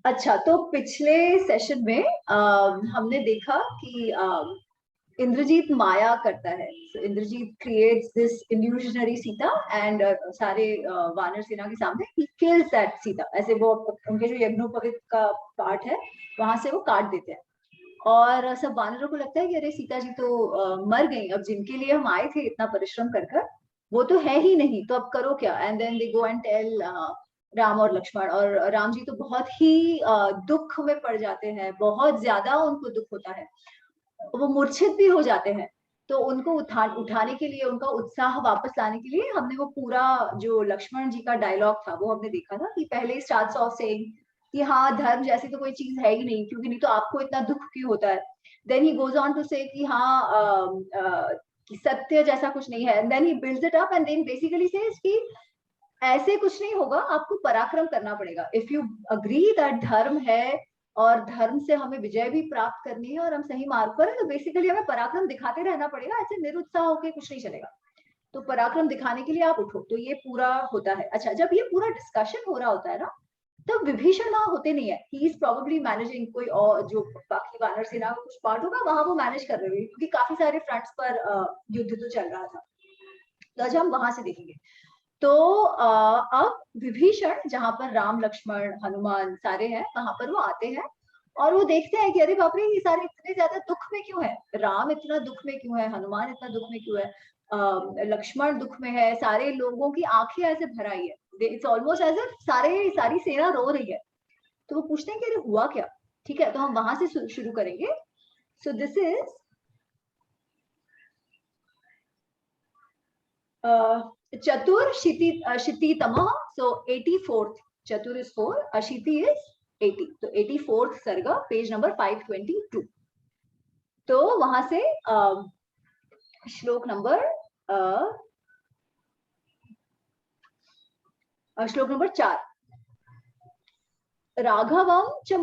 अच्छा, तो पिछले सेशन में हमने देखा कि इंद्रजीत माया करता है। So, Indrajit creates this illusionary Sita and सारे वानर सेना के सामने ही किल्स दैट सीता। ऐसे वो उनके जो यज्ञोपवीत का पार्ट है वहां से वो काट देते हैं और सब वानरों को लगता है कि अरे सीता जी तो मर गई, अब जिनके लिए हम आए थे इतना परिश्रम कर कर वो तो है ही नहीं, तो अब करो क्या। And then they go and tell Ram और लक्ष्मण, और राम जी तो बहुत ही दुख में पड़ जाते हैं, बहुत ज्यादा उनको दुख होता है, वो मूर्छित भी हो जाते हैं। तो उनको उठाने के लिए, उनका उत्साह वापस लाने के लिए हमने वो पूरा जो लक्ष्मण जी का डायलॉग था वो हमने देखा था कि पहले स्टार्ट्स ऑफ सेइंग कि हाँ धर्म जैसी तो कोई चीज है ही नहीं, क्योंकि नहीं तो आपको इतना दुख क्यों होता है। Then he goes on to say कि हाँ कि सत्य जैसा कुछ नहीं है, then he builds it up and then basically says कि ऐसे कुछ नहीं होगा, आपको पराक्रम करना पड़ेगा। इफ यू अग्री दैट धर्म है और धर्म से हमें विजय भी प्राप्त करनी है और हम सही मार्ग पर है, तो बेसिकली हमें पराक्रम दिखाते रहना पड़ेगा, ऐसे निरुत्साह होकर कुछ नहीं चलेगा। तो पराक्रम दिखाने के लिए आप उठो, तो ये पूरा होता है। अच्छा, जब ये पूरा डिस्कशन हो रहा होता है ना, तब विभीषण वहां होते नहीं है। ही इज प्रोबेबली मैनेजिंग कोई और जो बाकी वानर सेना का कुछ पार्ट होगा वहां वो मैनेज कर रहे होंगे, क्योंकि काफी सारे फ्रंट्स पर युद्ध तो चल रहा था। तो आज हम वहां से देखेंगे। तो अब विभीषण जहां पर राम लक्ष्मण हनुमान सारे हैं वहां पर वो आते हैं और वो देखते हैं कि अरे बाप रे, ये सारे इतने ज्यादा दुख में क्यों है, राम इतना दुख में क्यों है, हनुमान इतना दुख में क्यों है, लक्ष्मण दुख में है, सारे लोगों की आंखें ऐसे भर आई है, इट्स ऑलमोस्ट एज इफ सारी सेना रो रही है। तो वो पूछते हैं कि अरे हुआ क्या। ठीक है, तो हम वहां से शुरू करेंगे। सो दिस इज चतुर क्षिति तमः, सो 84th। चतुर इज 4, अशिति इज 80, तो 84th सर्ग, पेज नंबर 522। तो वहां से श्लोक नंबर श्लोक नंबर 4। राघवम च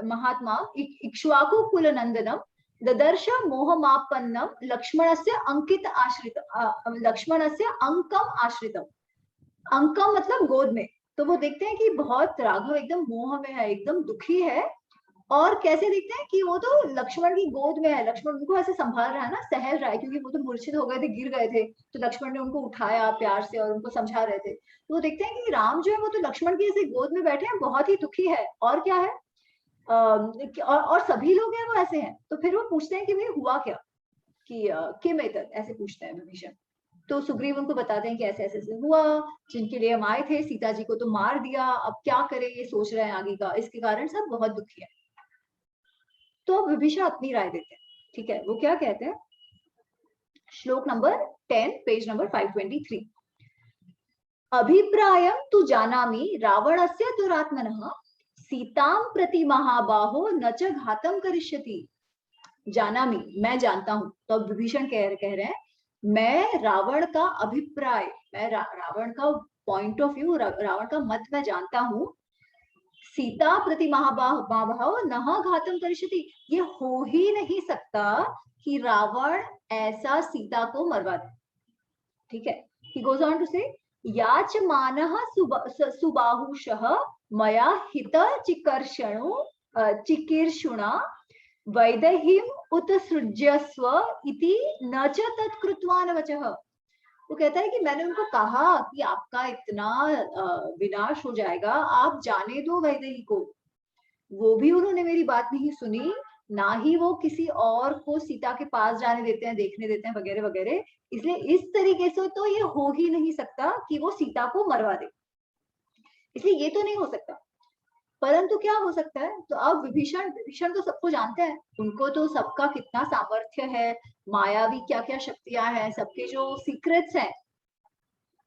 महात्मा इक्ष्वाकु कुल नंदनम ददर्श मोहमापन्नम लक्ष्मणस्य अंकित आश्रित, लक्ष्मणस्य अंकम आश्रितम। अंकम मतलब गोद में। तो वो देखते हैं कि बहुत राघव एकदम मोह में है, एकदम दुखी है। और कैसे देखते हैं कि वो तो लक्ष्मण की गोद में है, लक्ष्मण उनको ऐसे संभाल रहा है ना, सहल रहा है, क्योंकि वो तो मूर्छित हो गए थे, गिर गए थे, तो लक्ष्मण ने उनको उठाया प्यार से और उनको समझा रहे थे। तो वो देखते हैं कि राम जो है वो तो लक्ष्मण की ऐसे गोद में बैठे हैं, बहुत ही दुखी है। और क्या है, और सभी लोग हैं वो ऐसे हैं। तो फिर वो पूछते हैं कि भाई हुआ क्या, कि किम एतत्, ऐसे पूछते हैं विभीषण। तो सुग्रीव उनको बताते हैं कि ऐसे ऐसे हुआ, जिनके लिए हम आए थे सीता जी को तो मार दिया, अब क्या करें ये सोच रहे हैं आगे का, इसके कारण सब बहुत दुखी है। तो विभीषण अपनी राय देते हैं। ठीक है, वो क्या कहते हैं, श्लोक नंबर 10, पेज नंबर 523। अभिप्रायं तु जानामि रावणस्य दुरात्मनः सीतां प्रति महाबाहो न च घातम करिष्यति। जानामि, मैं जानता हूं। तो अब विभीषण कह रहे हैं, मैं रावण का अभिप्राय, मैं रावण का पॉइंट ऑफ व्यू, रावण का मत मैं जानता हूं। सीता प्रति महाभाव न घातम करिष्यति, ये हो ही नहीं सकता कि रावण ऐसा सीता को मरवा दे। ठीक है, he goes on to say याच मानः सुबाहुषः मया हित चिकीर्षुणा वैदेहीम उत्सृज्यस्व इति न च तत्कृत्वा न वचः। वो कहता है कि मैंने उनको कहा कि आपका इतना विनाश हो जाएगा, आप जाने दो वैदेही को, वो भी उन्होंने मेरी बात नहीं सुनी, ना ही वो किसी और को सीता के पास जाने देते हैं, देखने देते हैं, वगैरह वगैरह। इसलिए इस तरीके से तो ये हो ही नहीं सकता कि वो सीता को मरवा दे, इसलिए ये तो नहीं हो सकता। परंतु क्या हो सकता है, तो अब विभीषण तो सबको जानते हैं, उनको तो सबका कितना सामर्थ्य है, मायावी क्या क्या शक्तियां हैं, सबके जो सीक्रेट्स हैं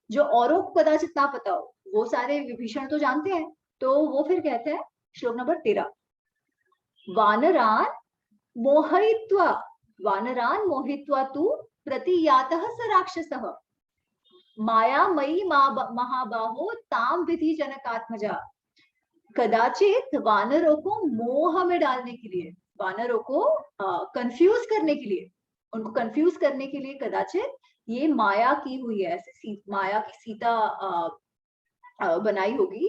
जो औरों को कदाचित ना पता हो, वो सारे विभीषण तो जानते हैं। तो वो फिर कहते हैं, श्लोक नंबर 13, वानरान मोहयित्वा, वानरान मोहित्वा तु प्रतियातः स राक्षसः मायामयी महाबाहो ताम विधि जनकात्मजा। कदाचित वानरों को मोह में डालने के लिए, वानरों को कंफ्यूज करने के लिए, उनको कंफ्यूज करने के लिए कदाचित ये माया की हुई है, ऐसे माया की सीता बनाई होगी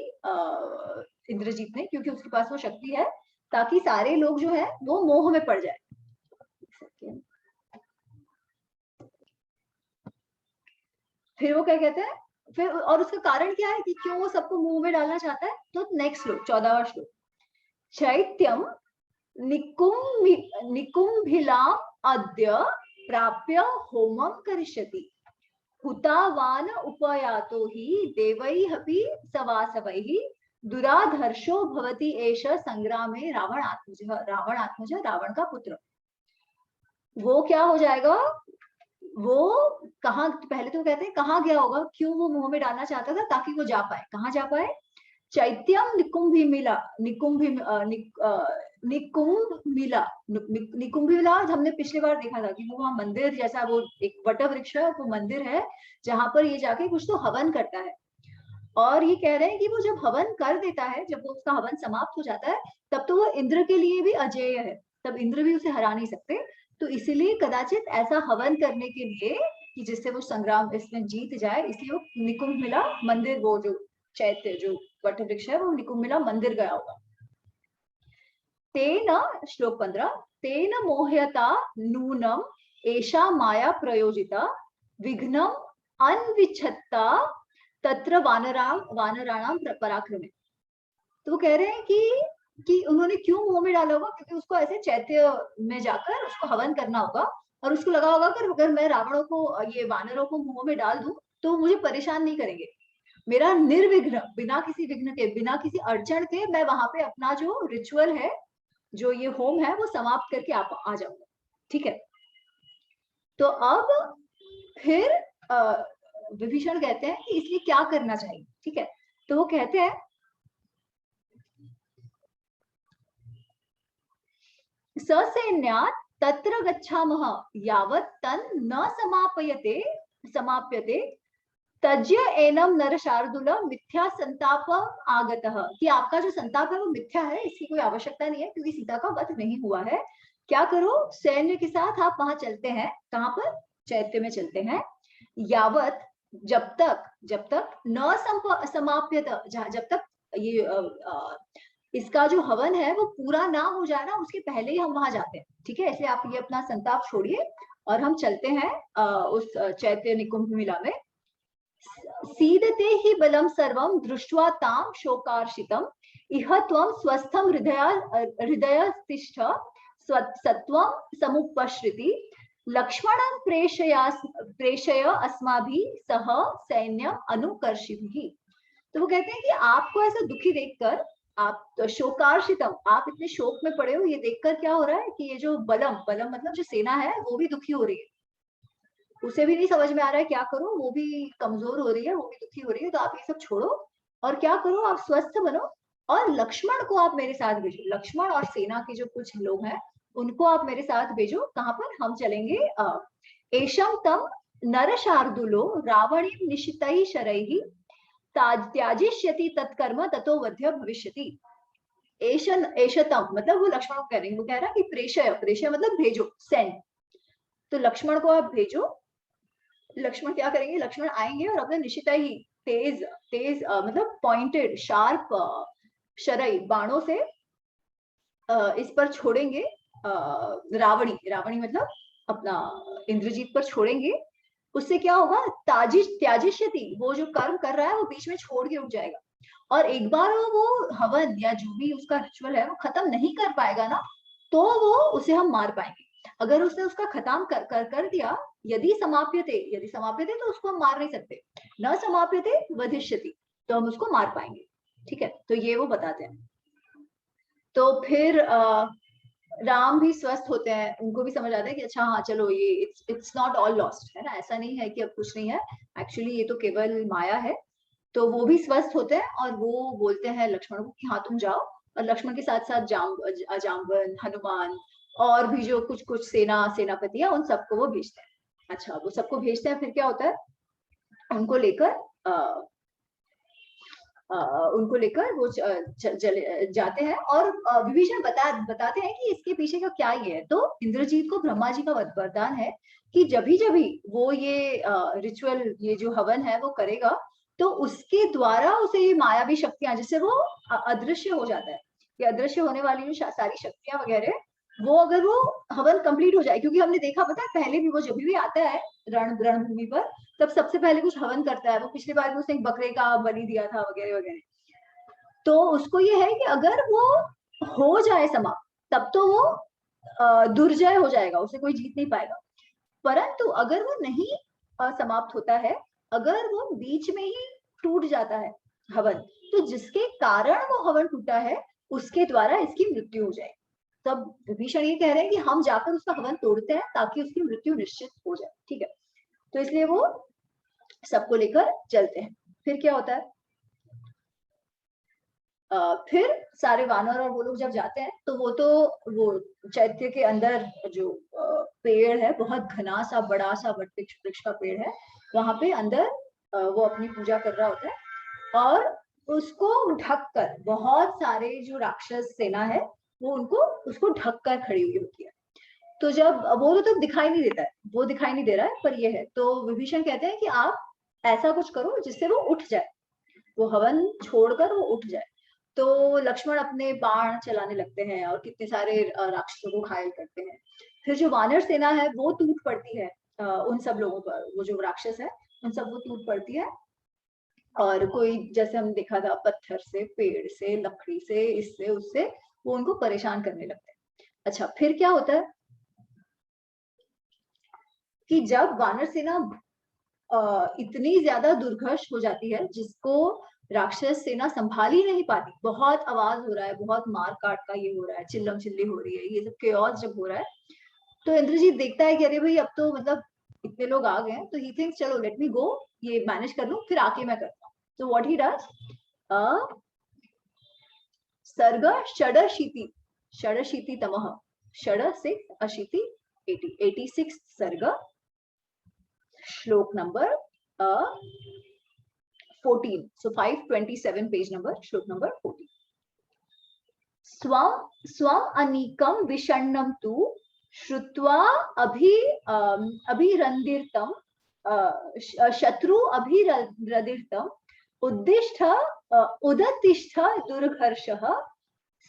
इंद्रजीत ने, क्योंकि उसके पास वो शक्ति है, ताकि सारे लोग जो है वो मोह में पड़ जाए। फिर वो क्या कहते हैं, फिर और उसका कारण क्या है कि क्यों वो सबको मुंह में डालना चाहता है, तो नेक्स्ट श्लोक 14वां श्लोक, चैत्यम निकुंभिलाम अद्य प्राप्य होमम करिष्यति हुतावान उपयातो हि देवैरपि सवासवैः दुराधर्षो भवति एष संग्रामे रावणात्मज रावण का पुत्र। वो क्या हो जाएगा, वो कहाँ, पहले तो कहते हैं कहाँ गया होगा, क्यों वो मुंह में डालना चाहता था, ताकि वो जा पाए, कहाँ जा पाए, चैत्यम निकुंभिला हमने पिछली बार देखा था कि वो वहां मंदिर जैसा, वो एक वट वृक्ष है, वो मंदिर है जहां पर ये जाके कुछ तो हवन करता है। और ये कह रहे हैं कि वो जब हवन कर देता है, जब वो उसका हवन समाप्त हो जाता है, तब तो वो इंद्र के लिए भी अजेय है, तब इंद्र भी उसे हरा नहीं सकते। तो इसीलिए कदाचित ऐसा हवन करने के लिए कि जिससे वो संग्राम इसमें जीत जाए, इसलिए वो निकुंभिला मंदिर, वो जो चैत्य जो वट वृक्ष है, वो निकुंभिला मंदिर गया होगा। तेन श्लोक 15, तेन मोह्यता नूनम एषा माया प्रयोजिता विघ्नम अन्विच्छत्ता तत्र वानराणाम पराक्रमे। तो वो कह रहे हैं कि उन्होंने क्यों मुंह में डाला होगा, क्योंकि उसको ऐसे चैत्य में जाकर उसको हवन करना होगा, और उसको लगा होगा कि अगर मैं रावणों को, ये वानरों को मुंह में डाल दूं तो मुझे परेशान नहीं करेंगे, मेरा निर्विघ्न, बिना किसी विघ्न के, बिना किसी अड़चन के मैं वहां पे अपना जो रिचुअल है, जो ये होम है, वो समाप्त करके आ जाऊंगा। ठीक है, तो अब फिर विभीषण कहते हैं कि इसलिए क्या करना चाहिए। ठीक है, तो वो कहते हैं ससैन्यात् तत्र गच्छामः यावत् तन् न समाप्यते तज्य एनम नर शार्दूल मिथ्या संताप आगतः, कि आपका जो संताप है वो मिथ्या है, इसकी कोई आवश्यकता नहीं है, क्योंकि सीता का वध नहीं हुआ है। क्या करो, सैन्य के साथ आप वहां चलते हैं, कहां पर, चैत्य में चलते हैं, यावत, जब तक न समाप्यत, जब तक ये इसका जो हवन है वो पूरा ना हो जाए ना, उसके पहले ही हम वहां जाते हैं। ठीक है, इसलिए आप ये अपना संताप छोड़िए और हम चलते हैं उस चैत्य निकुंभ मिला में। सीदते हि बलम सर्वं दृष्ट्वा ताम शोकार्षितम इह त्वं स्वस्थम हृदय तिष्ठ सत्वं समुपश्रिति लक्ष्मणं प्रेषय अस्माभिः सह सैन्यम अनुकर्षिभिः। तो वो कहते हैं कि आपको ऐसा दुखी देखकर, आप तो शोकार्षितम, आप इतने शोक में पड़े हो, ये देखकर क्या हो रहा है कि ये जो बलम मतलब जो सेना है वो भी दुखी हो रही है, उसे भी नहीं समझ में आ रहा है क्या करो, वो भी कमजोर हो रही है, वो भी दुखी हो रही है। तो आप ये सब छोड़ो और क्या करो, आप स्वस्थ बनो और लक्ष्मण को आप मेरे साथ भेजो, लक्ष्मण और सेना के जो कुछ लोग हैं उनको आप मेरे साथ भेजो। कहाँ पर, हम चलेंगे एशम तम नर शार्दुलो रावणी निशितैः शरैः त्याजिष्यति तत्कर्म ततो वध्य भविष्यति। एशतम मतलब वो लक्ष्मण को कह रहे हैं, वो कह रहा है कि प्रेषय मतलब भेजो, सेंड। तो लक्ष्मण को आप भेजो। लक्ष्मण क्या करेंगे, लक्ष्मण आएंगे और अपने निशिता ही तेज मतलब पॉइंटेड शार्प शरई बाणों से इस पर छोड़ेंगे, रावणी मतलब अपना इंद्रजीत पर छोड़ेंगे। उससे क्या होगा, त्याजिष्यति, वो जो कर्म कर रहा है वो बीच में छोड़ के उठ जाएगा, और एक बार वो हवन या जो भी उसका रिचुअल है वो खत्म नहीं कर पाएगा ना, तो वो उसे हम मार पाएंगे। अगर उसने उसका खत्म कर दिया, यदि समाप्यते तो उसको हम मार नहीं सकते, न समाप्यते वधिष्यति, तो हम उसको मार पाएंगे। ठीक है, तो ये वो बताते हैं। तो फिर राम भी स्वस्थ होते हैं, उनको भी समझ आता है कि अच्छा हाँ चलो, ये इट्स नॉट ऑल लॉस्ट है ना, ऐसा नहीं है कि अब कुछ नहीं है, एक्चुअली ये तो केवल माया है। तो वो भी स्वस्थ होते हैं और वो बोलते हैं लक्ष्मण को कि हाँ तुम जाओ, और लक्ष्मण के साथ साथ जाम्बन, हनुमान और भी जो कुछ कुछ सेनापति है, उन सबको वो भेजते हैं। अच्छा, वो सबको भेजते हैं, फिर क्या होता है, उनको लेकर वो जाते हैं, और विभीषण बताते हैं कि इसके पीछे का क्या ये है। तो इंद्रजीत को ब्रह्मा जी का वरदान है कि जब भी वो ये रिचुअल, ये जो हवन है वो करेगा, तो उसके द्वारा उसे ये मायावी शक्तियां, जिससे वो अदृश्य हो जाता है, ये अदृश्य होने वाली जो सारी शक्तियां वगैरह, वो अगर वो हवन कंप्लीट हो जाए, क्योंकि हमने देखा पता है पहले भी वो जब भी आता है रणभूमि पर, तब सबसे पहले कुछ हवन करता है। वो पिछली बार भी उसने एक बकरे का बलि दिया था वगैरह वगैरह। तो उसको ये है कि अगर वो हो जाए समाप्त, तब तो वो दुर्जय हो जाएगा, उसे कोई जीत नहीं पाएगा। परंतु अगर वो नहीं समाप्त होता है, अगर वो बीच में ही टूट जाता है हवन, तो जिसके कारण वो हवन टूटा है उसके द्वारा इसकी मृत्यु हो जाए। तब विभीषण ये कह रहे हैं कि हम जाकर उसका हवन तोड़ते हैं ताकि उसकी मृत्यु निश्चित हो जाए, ठीक है। तो इसलिए वो सबको लेकर चलते हैं। फिर क्या होता है, फिर सारे वानर और वो लोग जब जाते हैं, तो वो चैत्य के अंदर जो पेड़ है, बहुत घना सा बड़ा सा वृक्ष का पेड़ है, वहां पे अंदर वो अपनी पूजा कर रहा होता है। और उसको ढककर बहुत सारे जो राक्षस सेना है, वो उसको ढककर खड़ी हुई होती है। तो जब वो तो दिखाई नहीं देता है, वो दिखाई नहीं दे रहा है, पर ये है। तो विभीषण कहते हैं कि आप ऐसा कुछ करो जिससे वो उठ जाए, वो हवन छोड़कर वो उठ जाए। तो लक्ष्मण अपने बाण चलाने लगते हैं और कितने सारे राक्षसों को घायल करते हैं। फिर जो वानर सेना है वो टूट पड़ती है उन सब लोगों पर, वो जो राक्षस है उन सब वो टूट पड़ती है। और कोई, जैसे हम देखा था, पत्थर से, पेड़ से, लकड़ी से, इससे उससे वो उनको परेशान करने लगते हैं। अच्छा, फिर क्या होता है कि जब वानर सेना इतनी ज्यादा दुर्धर्ष हो जाती है, जिसको राक्षस सेना संभाल ही नहीं पाती, बहुत आवाज हो रहा है, बहुत मार काट का ये हो रहा है, चिल्लम चिल्ली हो रही है, ये सब केओस जब हो रहा है, तो इंद्रजीत देखता है कि अरे भाई अब तो मतलब इतने लोग आ गए हैं, तो ही थिंक्स चलो लेट मी गो, ये मैनेज कर लूं, फिर आके मैं करता हूँ। तो व्हाट ही डज, सर्ग षडशीति तमः, षड 6 अशीति 80 86 सर्ग, श्लोक नंबर 14, so 527 पेज नंबर, श्लोक नंबर 14। स्वम स्वम अनीकम विषण्णम तु श्रुत्वा अभिरंदिर्तम शत्रु अभिरदिर्तम उद्दिष्ट उदतिष्ठ दुर्घर्षः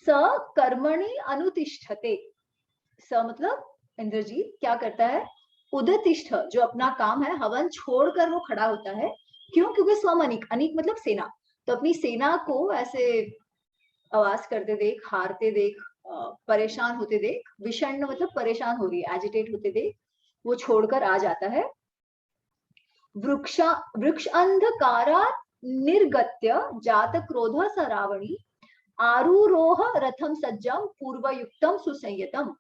स कर्मणि अनुतिष्ठते। स मतलब इंद्रजीत क्या करता है, उदतिष्ठ जो अपना काम है हवन छोड़कर वो खड़ा होता है। क्यों? क्योंकि स्वम अनिक, अनिक मतलब सेना, तो अपनी सेना को ऐसे आवाज करते देख, हारते देख, परेशान होते देख, विषण्ण मतलब परेशान हो रही है, एजिटेट होते देख वो छोड़कर आ जाता है। वृक्ष अंधकारात् निर्गत्य जात क्रोध स रावणी आरूरोह रथम सज्जम पूर्वयुक्तम सुसंयतम।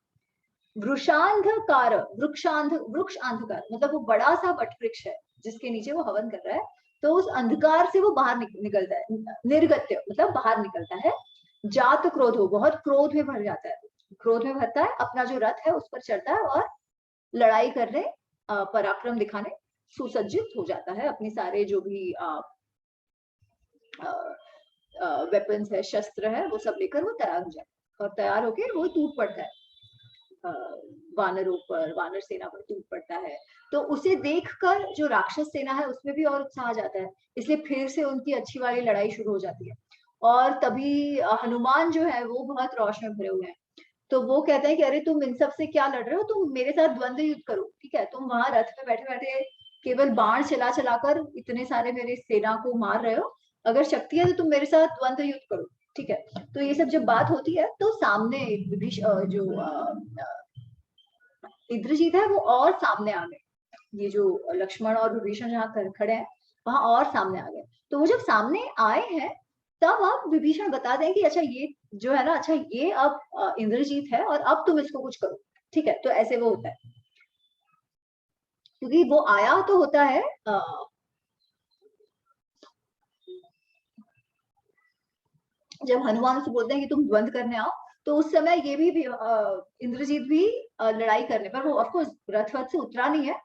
वृषांधकार, वृक्ष अंधकार मतलब वो बड़ा सा वट वृक्ष है जिसके नीचे वो हवन कर रहा है, तो उस अंधकार से वो बाहर निकलता है, निर्गत्य मतलब बाहर निकलता है। जात क्रोध हो, बहुत क्रोध में भर जाता है, क्रोध में भरता है, अपना जो रथ है उस पर चढ़ता है और लड़ाई करने, पराक्रम दिखाने सुसज्जित हो जाता है, अपने सारे जो भी वेपन्स है, शस्त्र है, वो सब लेकर वो तैयार हो जाता है। और तैयार होके वो टूट पड़ता है, वानरों पर, वानर सेना पर टूट पड़ता है। तो उसे देखकर जो राक्षस सेना है उसमें भी और उत्साह आ जाता है, इसलिए फिर से उनकी अच्छी वाली लड़ाई शुरू हो जाती है। और तभी हनुमान जो है वो बहुत रोष में भरे हुए हैं, तो वो कहते हैं कि अरे तुम इन सब से क्या लड़ रहे हो, तुम मेरे साथ द्वंद्व युद्ध करो, ठीक है, तुम वहां रथ पे बैठे बैठे केवल बाण चला चलाकर इतने सारे मेरे सेना को मार रहे हो, अगर शक्ति है तो तुम मेरे साथ द्वंद्व युद्ध करो, ठीक है। तो ये सब जब बात होती है तो सामने जो इंद्रजीत है वो और सामने आ गए, ये जो लक्ष्मण और विभीषण जहाँ खड़े हैं वहां और सामने आ गए। तो वो जब सामने आए हैं तब अब विभीषण बता दें कि अच्छा ये जो है ना, अच्छा ये अब इंद्रजीत है और अब तुम इसको कुछ करो, ठीक है। तो ऐसे वो होता है, क्योंकि वो आया तो होता है जब हनुमान से बोलते हैं कि तुम द्वंद्व करने आओ, तो उस समय ये भी इंद्रजीत भी लड़ाई करने पर, वो ऑफकोर्स रथ से उतरा नहीं है,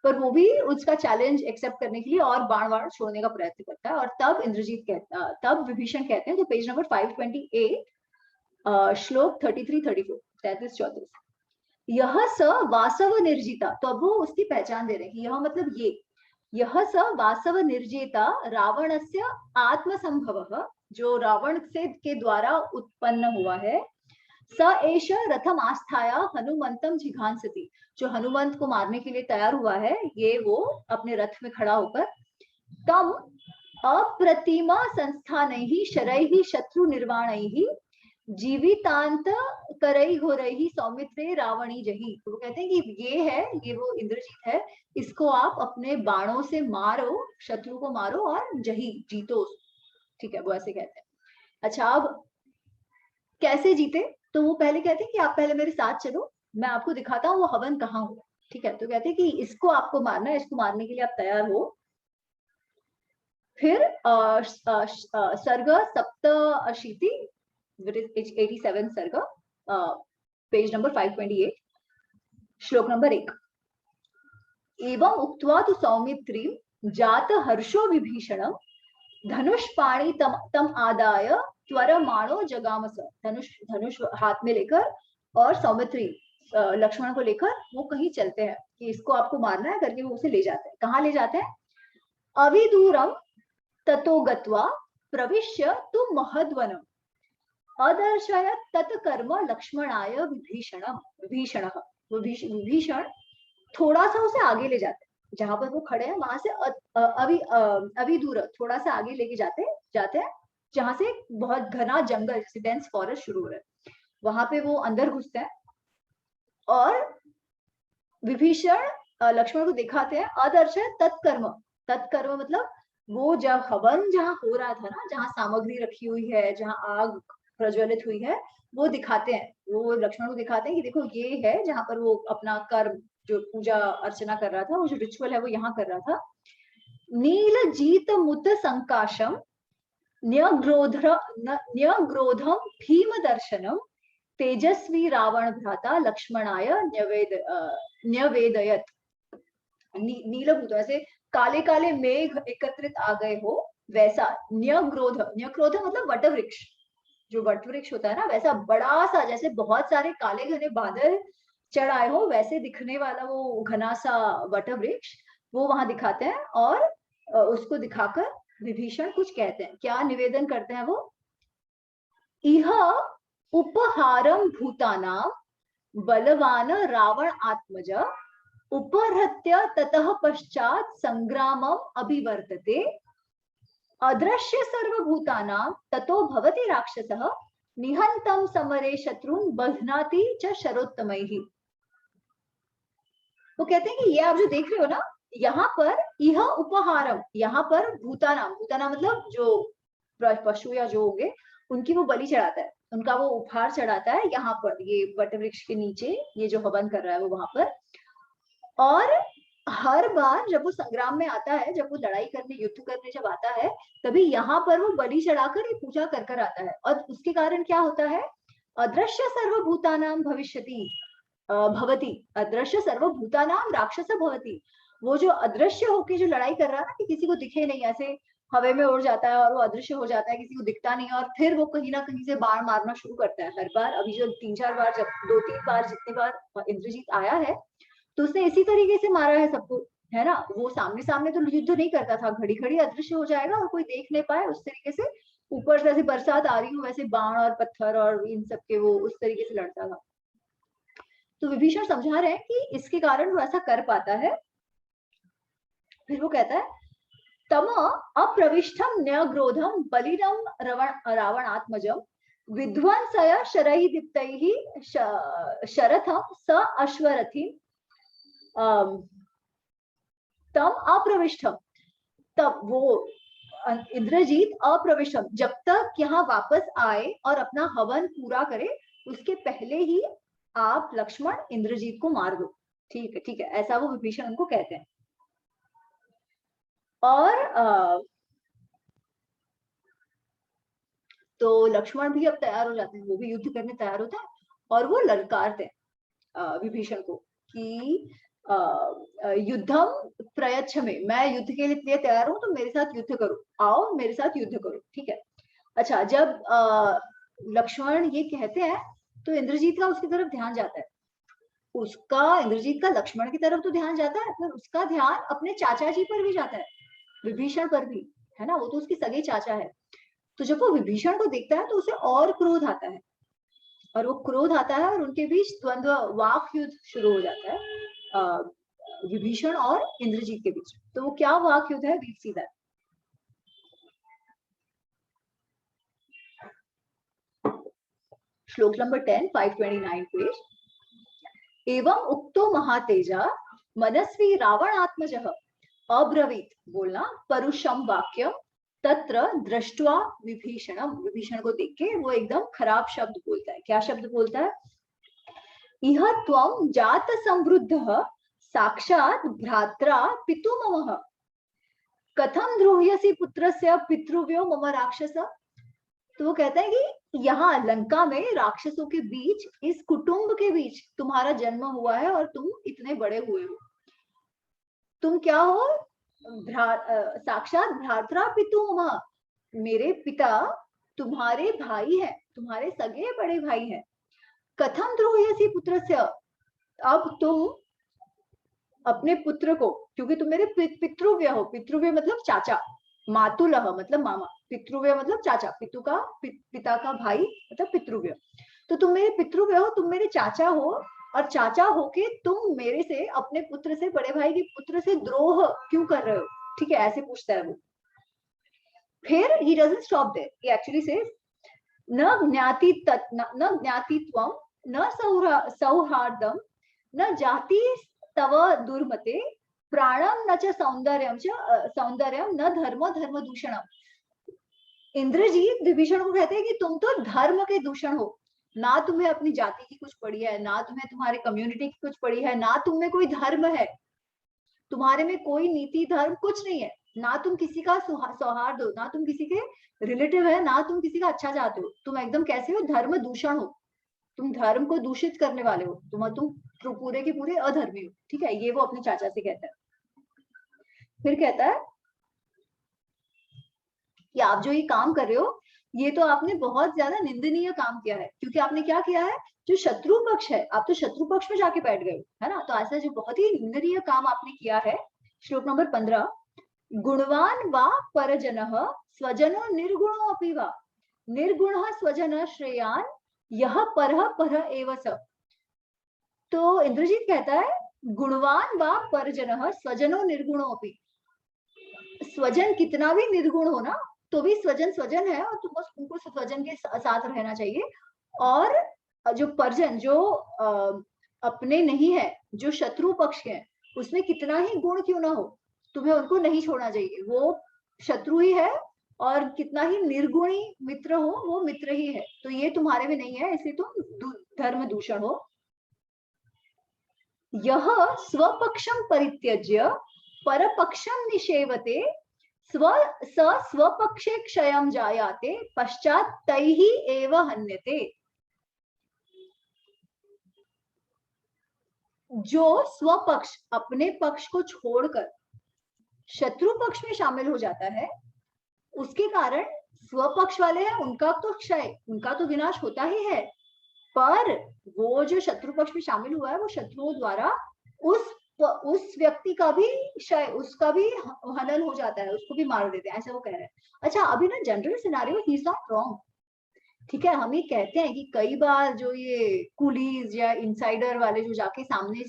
पर वो भी उसका चैलेंज एक्सेप्ट करने के लिए और बाण बाण छोड़ने का प्रयत्न करता है। और तब इंद्रजीत तब विभीषण कहते हैं, तो पेज नंबर 528 श्लोक 33 34 33 34, यह स वासव निर्जिता, तो अब वो उसकी पहचान दे रहे हैं कि यह मतलब ये यह स वासव निर्जेता रावणस्य आत्मसंभवः, जो रावण से के द्वारा उत्पन्न हुआ है, स एष रथम आस्थाया हनुमंतम जिघांसति, जो हनुमंत को मारने के लिए तैयार हुआ है, ये वो अपने रथ में खड़ा होकर, तम अप्रतिमा संस्थानैः शरैः शत्रु निर्वाणैः जीवितांत करई घोरई सौमित्रे रावणी जही। तो वो कहते हैं कि ये है, ये वो इंद्रजीत है, इसको आप अपने बाणों से मारो, शत्रु को मारो और जही, जीतो, ठीक है, वो ऐसे कहते हैं। अच्छा, अब कैसे जीते, तो वो पहले कहते हैं कि आप पहले मेरे साथ चलो, मैं आपको दिखाता हूँ वो हवन कहाँ हुआ, ठीक है। तो कहते हैं कि इसको आपको मारना है, इसको मारने के लिए आप तैयार हो। फिर सर्ग सप्तशीति 87 सर्ग, पेज नंबर 528, श्लोक नंबर 1। एवं उक्त्वा तु सौमित्री जात हर्षो विभीषणं धनुष्पाणि तम आदाय त्वरमाणो जगामस। धनुष हाथ में लेकर और सौमित्री लक्ष्मण को लेकर वो कहीं चलते हैं कि इसको आपको मारना है करके, वो उसे ले जाते हैं। कहाँ ले जाते हैं? अविदूरम ततो गत्वा प्रविश्य तु महद्वनम अदर्शय तत्कर्म लक्ष्मणाय विभीषण थोड़ा सा उसे आगे ले जाते हैं, जहां पर वो खड़े हैं वहां से अभी दूर थोड़ा सा आगे लेके जाते हैं, जहां से बहुत घना जंगल, डेंस फॉरेस्ट शुरू हो रहा है, वहां पे वो अंदर घुसते हैं और विभीषण लक्ष्मण को दिखाते हैं अदर्शय तत्कर्म मतलब वो जब हवन जहां हो रहा था ना, जहां सामग्री रखी हुई है, जहां आग प्रज्वलित हुई है, वो दिखाते हैं, वो लक्ष्मण को दिखाते हैं कि देखो ये है जहां पर वो अपना कर्म, जो पूजा अर्चना कर रहा था, वो जो रिचुअल है वो यहाँ कर रहा था। नील जीत मुत संकाशम न्यग्रोधम भीम दर्शनम तेजस्वी रावण भ्राता लक्ष्मणाय न्यवेदयत। नीलभूत, ऐसे काले काले मेघ एकत्रित आ गए हो, वैसा न्यग्रोध मतलब वट वृक्ष, जो वट वृक्ष होता है ना, वैसा बड़ा सा, जैसे बहुत सारे काले घने बादल चढ़ आए हो वैसे दिखने वाला वो घना सा वट वृक्ष, वो वहां दिखाते हैं। और उसको दिखाकर विभीषण कुछ कहते हैं, क्या निवेदन करते हैं वो? इह उपहारम भूतानां बलवान रावण आत्मज उपहृत्य ततः पश्चात संग्रामम अभिवर्तते अदृश्य सर्वभूतानां ततो भवति राक्षसः निहंतम समरे शत्रुन बध्नाति च शरोत्तमैः। वो कहते हैं कि ये आप जो देख रहे हो ना, यहाँ पर यह उपहारम, यहाँ पर भूतानाम मतलब जो पशु या जो होंगे उनकी वो बलि चढ़ाता है, उनका वो उपहार चढ़ाता है यहाँ पर, ये वट वृक्ष के नीचे ये जो हवन कर रहा है वो वहां पर। और हर बार जब वो संग्राम में आता है, जब वो लड़ाई करने, युद्ध करने जब आता है, तभी यहाँ पर वो बलि चढ़ाकर ये पूजा कर कर आता है। और उसके कारण क्या होता है? अदृश्य सर्वभूतानां भवति, अदृश्य सर्वभूतानां राक्षस भवति। वो जो अदृश्य होके जो लड़ाई कर रहा है ना, कि किसी को दिखे नहीं, ऐसे हवा में उड़ जाता है और वो अदृश्य हो जाता है, किसी को दिखता नहीं, और फिर वो कहीं ना कहीं से बाण मारना शुरू करता है हर बार। अभी जो 3-4 बार, जब 2-3 बार जितनी बार इंद्रजीत आया है, तो उसने इसी तरीके से मारा है सबको, है ना। वो सामने सामने तो युद्ध नहीं करता था, घड़ी घड़ी अदृश्य हो जाएगा और कोई देख नहीं पाए, उस तरीके से ऊपर से ऐसे बरसात आ रही हो वैसे बाण और पत्थर और इन सब के वो उस तरीके से लड़ता था। तो विभीषण समझा रहे हैं कि इसके कारण वो ऐसा कर पाता है। फिर वो कहता है तम अप्रविष्टम न्यग्रोधम बलिनम रावणात्मजम विध्वंसय शरैः दीप्तैः शरथम स अश्वरथी तम अप्रविष्टम, तब वो इंद्रजीत अप्रविष्टम, जब तक यहाँ वापस आए और अपना हवन पूरा करे, उसके पहले ही आप लक्ष्मण इंद्रजीत को मार दो। ठीक है, ठीक है, ऐसा वो विभीषण उनको कहते हैं। और तो लक्ष्मण भी अब तैयार हो जाते हैं, वो भी युद्ध करने तैयार होता है और वो ललकारते हैं विभीषण को कि युद्धम प्रयच्छ में, मैं युद्ध के लिए तैयार हूं, तो मेरे साथ युद्ध करो, आओ मेरे साथ युद्ध करो, ठीक है। अच्छा, जब लक्ष्मण ये कहते हैं तो इंद्रजीत का उसकी तरफ ध्यान जाता है उसका, इंद्रजीत का लक्ष्मण की तरफ तो ध्यान जाता है, पर उसका ध्यान अपने चाचा जी पर भी जाता है, विभीषण पर भी, है ना, वो तो उसके सगे चाचा है। तो जब वो विभीषण को देखता है तो उसे और क्रोध आता है, और वो क्रोध आता है और उनके बीच द्वंद्व, वाक युद्ध शुरू हो जाता है विभीषण और इंद्रजीत के बीच। तो वो क्या वाक युद्ध है, रीड सी दैट। श्लोक नंबर 10, 529 पेज। एवं उक्तो महातेजा मनस्वी रावणात्मजः अब्रवीत, बोलना, परुषम वाक्यम तत्र दृष्ट्वा विभीषणम, विभीषण को देख के वो एकदम खराब शब्द बोलता है। क्या शब्द बोलता है? इह त्वं जात संवृद्धः साक्षात् भ्रात्रा पितुममः कथम द्रोह्यसि पुत्रस्य पितृव्यो मम राक्षस। तो वो कहता है कि यहाँ लंका में राक्षसों के बीच, इस कुटुंब के बीच तुम्हारा जन्म हुआ है और तुम इतने बड़े हुए हो। तुम क्या हो? साक्षात भ्रात्रा पितुमः, मेरे पिता तुम्हारे भाई है, तुम्हारे सगे बड़े भाई हैं। कथम द्रोह्यसि पुत्रस्य, अब तुम अपने पुत्र को, क्योंकि तुम मेरे पितृव्य हो, पितृव्य मतलब चाचा, मातुलह मतलब मामा, पितृव्य मतलब चाचा, पितु का पिता का भाई मतलब पितृव्य। तो तुम मेरे पितृव्य हो, तुम मेरे चाचा हो, और चाचा होके तुम मेरे से, अपने पुत्र से, बड़े भाई के पुत्र से द्रोह क्यों कर रहे हो? ठीक है, ऐसे पूछता है वो। फिर he doesn't stop there, he actually says न ज्ञाति न ज्ञातित्वम न सौहार्दम न जाति तव दुर्मते प्राणम न च सौंदर्यम न धर्म दूषणम। इंद्रजीत विभीषण को कहते हैं कि तुम तो धर्म के दूषण हो, ना तुम्हें अपनी जाति की कुछ पड़ी है, ना तुम्हें तुम्हारे कम्युनिटी की कुछ पड़ी है, ना तुम में कोई धर्म है, तुम्हारे में कोई नीति धर्म कुछ नहीं है, ना तुम किसी का सौहार्द हो, ना तुम किसी के रिलेटिव है, ना तुम किसी का अच्छा चाहते हो, तुम एकदम कैसे हो? धर्म दूषण हो, तुम धर्म को दूषित करने वाले हो, तुम पूरे के पूरे अधर्मी हो। ठीक है, ये वो अपने चाचा से कहता है। फिर कहता है कि आप जो ये काम कर रहे हो, ये तो आपने बहुत ज्यादा निंदनीय काम किया है, क्योंकि आपने क्या किया है? जो शत्रु पक्ष है, आप तो शत्रु पक्ष में जाके बैठ गए हो, है ना, तो ऐसा जो बहुत ही निंदनीय काम आपने किया है। श्लोक नंबर 15, गुणवान वा परजनः स्वजनो निर्गुणो अपि वा निर्गुणः स्वजन श्रेयान यह पर एव स। तो इंद्रजीत कहता है गुणवान वा परजनः स्वजनो निर्गुणो अपि, स्वजन कितना भी निर्गुण हो ना, तो भी स्वजन स्वजन है और तुमको उनको स्वजन के साथ रहना चाहिए। और जो परिजन, जो अपने नहीं है, जो शत्रु पक्ष है, उसमें कितना ही गुण क्यों ना हो, तुम्हें उनको नहीं छोड़ना चाहिए, वो शत्रु ही है, और कितना ही निर्गुणी मित्र हो, वो मित्र ही है, तो ये तुम्हारे में नहीं है, इसलिए तुम धर्म दूषण हो। यह स्वपक्षम परित्यज्य परपक्षम निषेवते स्वपक्षे क्षयं जायाते पश्चात तैहि एव हन्यते। जो स्वपक्ष, अपने पक्ष को छोड़कर शत्रु पक्ष में शामिल हो जाता है, उसके कारण स्वपक्ष वाले हैं उनका तो क्षय, उनका तो विनाश होता ही है, पर वो जो शत्रु पक्ष में शामिल हुआ है, वो शत्रुओं द्वारा उस व्यक्ति का भी क्षय, उसका भी हनन हो जाता है, उसको भी मार देते हैं, ऐसा वो कह रहे हैं। अच्छा, अभी ना general scenario he is not wrong, ठीक है, हम ये कहते हैं कि कई बार जो ये कुलीज या इनसाइडर वाले जो जाके सामने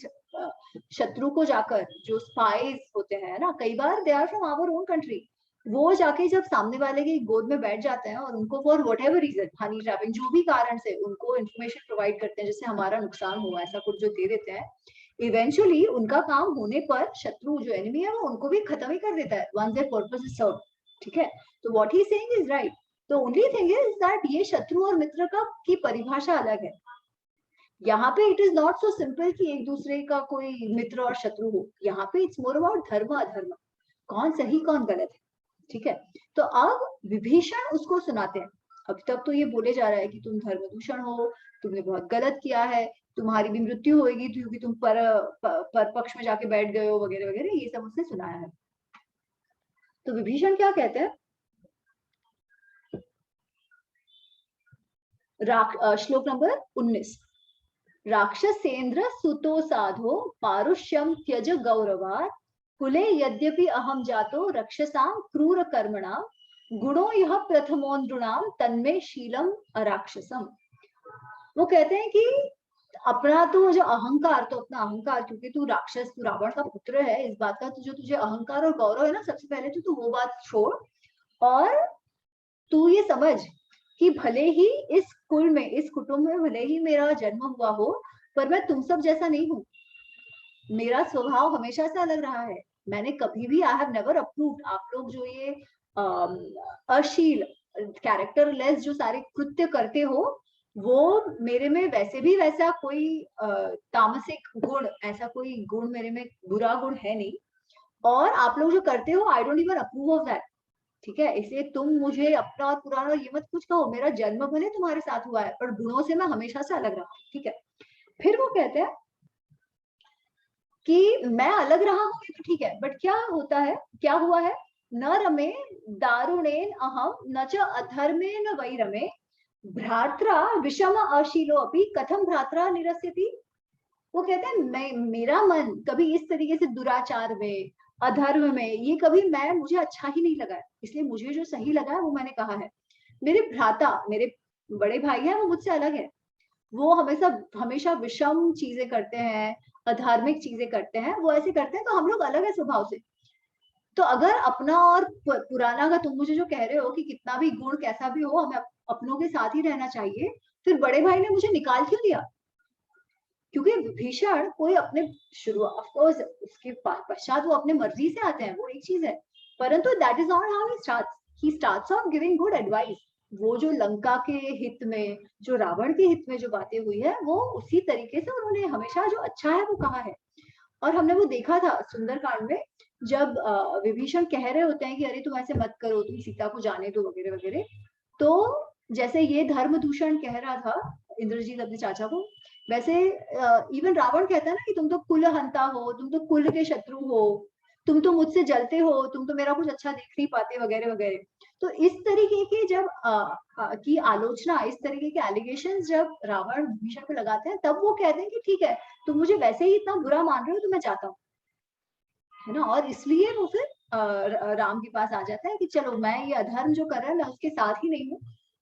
शत्रु को जाकर, जो स्पाइज होते हैं ना, कई बार they are from our own country, वो जाके जब सामने वाले की गोद में बैठ जाते हैं और उनको for whatever reason, honey trapping, जो भी कारण से उनको इन्फॉर्मेशन प्रोवाइड करते हैं जिससे हमारा नुकसान हो, ऐसा कुछ जो दे देते हैं, इवेंचुअली उनका काम होने पर शत्रु जो एनिमी है वो उनको भी खत्म ही कर देता है, once their purpose is served. ठीक है, तो what he saying is right. तो ओनली थिंग इज दैट ये शत्रु और मित्र का की परिभाषा अलग है। यहाँ पे it is not so simple कि एक दूसरे का कोई मित्र और शत्रु हो, यहाँ पे इट्स मोर अबाउट धर्म अधर्म, कौन सही कौन गलत है। ठीक है, तो अब विभीषण उसको सुनाते हैं, अभी तक तो ये बोले जा रहा है कि तुम धर्म दूषण हो, तुमने बहुत गलत किया है, तुम्हारी भी मृत्यु होगी क्योंकि तुम पर पक्ष में जाके बैठ गए हो, वगैरह वगैरह, ये सब उसने सुनाया है। तो विभीषण क्या कहते हैं? श्लोक नंबर 19, राक्षसेन्द्र सुतो साधो पारुष्यम त्यज गौरवात् कुले यद्यपि अहम जातो रक्षसां क्रूर कर्मणाम गुणो यह प्रथमो नृणाम तन्मे शीलम अराक्षसम। वो कहते हैं कि अपना तो जो अहंकार, तो अपना अहंकार, क्योंकि तू राक्षस, तू रावण का पुत्र है, इस बात का जो तुझे अहंकार और गौरव है ना, सबसे पहले तो तू वो बात छोड़ और तू ये समझ कि भले ही इस कुल में, इस कुटुंब में भले ही मेरा जन्म हुआ हो, पर मैं तुम सब जैसा नहीं हूँ। मेरा स्वभाव हमेशा से अलग रहा है। मैंने कभी भी, आई हैव नेवर अप्रूव्ड, आप लोग जो ये अशील, कैरेक्टरलेस जो सारे कृत्य करते हो, वो मेरे में वैसे भी वैसा कोई तामसिक गुण, ऐसा कोई गुण मेरे में बुरा गुण है नहीं। और आप लोग जो करते हो, I don't even approve of that. ठीक है, इसलिए तुम मुझे अपना और पुराना ये मत कुछ कहो। मेरा जन्म भले तुम्हारे साथ हुआ है, पर गुणों से मैं हमेशा से अलग रहा। ठीक है, फिर वो कहते हैं कि मैं अलग रहा हूँ, तो ठीक है, बट क्या होता है, क्या हुआ है, न रमे दारुणेन अहम न च अधर्मेन वै रमे भ्रात्रा विषम अशीलो अपि कथम भ्रात्रा निरस्यति। वो कहते हैं मेरा मन कभी इस तरीके से दुराचार में, अधर्म में, ये कभी मुझे अच्छा ही नहीं लगा है, इसलिए मुझे जो सही लगा है वो मैंने कहा है। मेरे भ्राता, मेरे बड़े भाई हैं, वो मुझसे अलग है। वो हमेशा हमेशा विषम चीजें करते हैं, अधार्मिक चीजें करते हैं, वो ऐसे करते हैं, तो हम लोग अलग है स्वभाव से। तो अगर अपना और पुराना का तुम मुझे जो कह रहे हो कि कितना भी गुण कैसा भी हो, हमें अपनों के साथ ही रहना चाहिए, फिर बड़े भाई ने मुझे निकाल क्यों दिया? क्योंकि विभीषण कोई अपने शुरुआत, ऑफ कोर्स उसके पश्चात वो अपने मर्जी से आते हैं, वो एक चीज है, परंतु that is not how he starts of giving good advice. वो जो लंका के हित में, जो रावण के हित में जो बातें हुई है, वो उसी तरीके से उन्होंने हमेशा जो अच्छा है वो कहा है। और हमने वो देखा था सुंदरकांड में, जब विभीषण कह रहे होते हैं कि अरे तुम ऐसे मत करो, तुम सीता को जाने दो वगैरह वगैरह, तो जैसे ये धर्म दूषण कह रहा था इंद्रजीत अपने चाचा को, वैसे इवन रावण कहता है ना कि तुम तो कुल हंता हो, तुम तो कुल के शत्रु हो, तुम तो मुझसे जलते हो, तुम तो मेरा कुछ अच्छा देख नहीं पाते वगैरह वगैरह। तो इस तरीके के जब की आलोचना, इस तरीके के एलिगेशन जब रावण विभीषण पे लगाते हैं, तब वो कहते हैं कि ठीक है, तुम मुझे वैसे ही इतना बुरा मान रहे हो, तो मैं जाता हूँ, है ना। और इसलिए वो फिर राम के पास आ जाता है कि चलो, मैं ये अधर्म जो कर रहा है, मैं उसके साथ ही नहीं हूँ,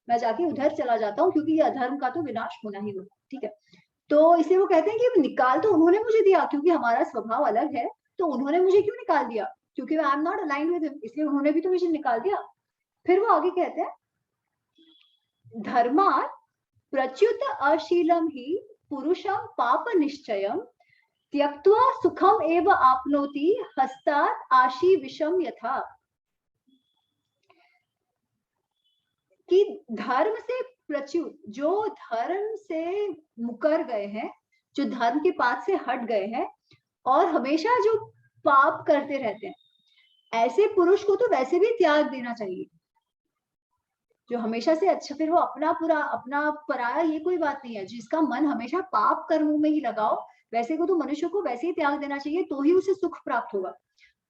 मैं जाके उधर चला जाता हूँ, क्योंकि ये अधर्म का तो विनाश होना ही होगा। ठीक है, तो इसलिए वो कहते हैं कि निकाल तो उन्होंने मुझे दिया, क्योंकि हमारा स्वभाव अलग है, तो उन्होंने मुझे क्यों निकाल दिया? क्योंकि I am not aligned with him, इसलिए उन्होंने भी तो मुझे निकाल दिया। फिर वो आगे कहते हैं, धर्मात् प्रच्युत अशीलम ही पुरुषम पाप निश्चयम त्यक्त्वा सुखम एव आपनोति हस्तात् आशी विषम यथा। कि धर्म से प्रच्युत, जो धर्म से मुकर गए हैं, जो धर्म के पाथ से हट गए हैं और हमेशा जो पाप करते रहते हैं, ऐसे पुरुष को तो वैसे भी त्याग देना चाहिए, जो हमेशा से अच्छा। फिर वो अपना पूरा अपना पराया, ये कोई बात नहीं है। जिसका मन हमेशा पाप कर्मों में ही लगाओ, वैसे को तो मनुष्य को वैसे ही त्याग देना चाहिए, तो ही उसे सुख प्राप्त होगा।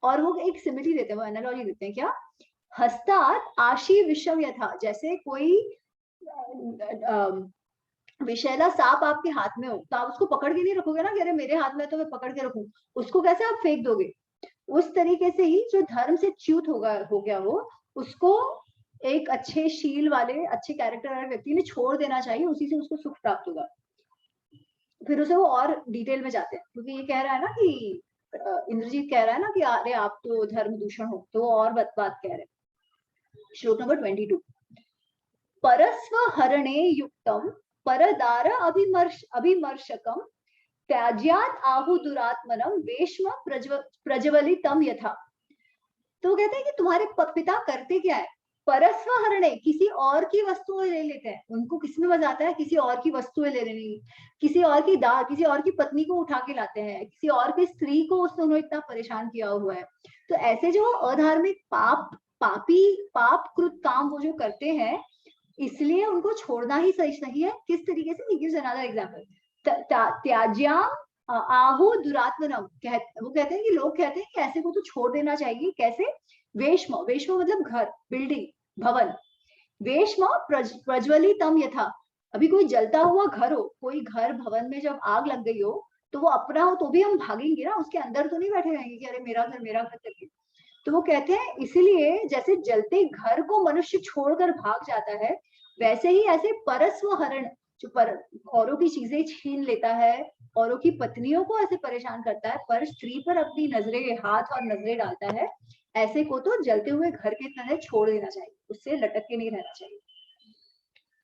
और वो एक सिमिली देते हैं, वो एनालॉजी देते हैं, क्या, हस्तात् आशी विषम यथा, जैसे कोई विषैला सांप आपके हाथ में हो, तो आप उसको पकड़ के नहीं रखोगे ना कि अरे मेरे हाथ में तो मैं पकड़ के रखूं, उसको कैसे आप फेंक दोगे? उस तरीके से ही जो धर्म से च्युत हो गया हो, उसको एक अच्छे शील वाले, अच्छे कैरेक्टर वाले व्यक्ति ने छोड़ देना चाहिए, उसी से उसको सुख प्राप्त होगा। फिर उसे वो और डिटेल में जाते हैं, क्योंकि ये कह रहा है ना कि इंद्रजीत कह रहा है ना कि अरे आप तो धर्म दूषण हो, तो वो और बात कह रहे हैं। श्लोक नंबर 22, परस्व हरणे युक्तम परदार अभिमर्शकम त्याज्यात आहु दुरात्मनम वेश्म प्रज्वलितम यथा। तो कहते हैं कि तुम्हारे पिता करते क्या है, परस्व हरणे, किसी और की वस्तुएं ले लेते हैं। उनको किसमें मजा आता है, किसी और की वस्तुएं ले लेनी, किसी और की किसी और की पत्नी को उठा के लाते हैं, किसी और की स्त्री को उन्होंने इतना परेशान किया हुआ है। तो ऐसे जो अधार्मिक पाप कृत काम वो जो करते हैं, इसलिए उनको छोड़ना ही सही है। किस तरीके से, गिव्स अनदर एग्जांपल, त्याज्याम आहु दुरात्मनम, वो कहते हैं कि लोग कहते हैं कि ऐसे को तो छोड़ देना चाहिए। कैसे? वेश्म, वेश्म मतलब घर, बिल्डिंग, भवन, वेश्म प्रज्वलितम यथा। अभी कोई जलता हुआ घर हो, कोई घर भवन में जब आग लग गई हो, तो वो अपना हो तो भी हम भागेंगे ना, उसके अंदर तो नहीं बैठे रहेंगे कि अरे मेरा घर करके। तो वो कहते हैं इसीलिए जैसे जलते घर को मनुष्य छोड़कर भाग जाता है, वैसे ही ऐसे परस्व हरण, जो औरों की चीजें छीन लेता है, औरों की पत्नियों को ऐसे परेशान करता है, पर स्त्री पर अपनी नजरें, हाथ और नजरें डालता है, ऐसे को तो जलते हुए घर के तरह छोड़ देना चाहिए, उससे लटक के नहीं रहना चाहिए।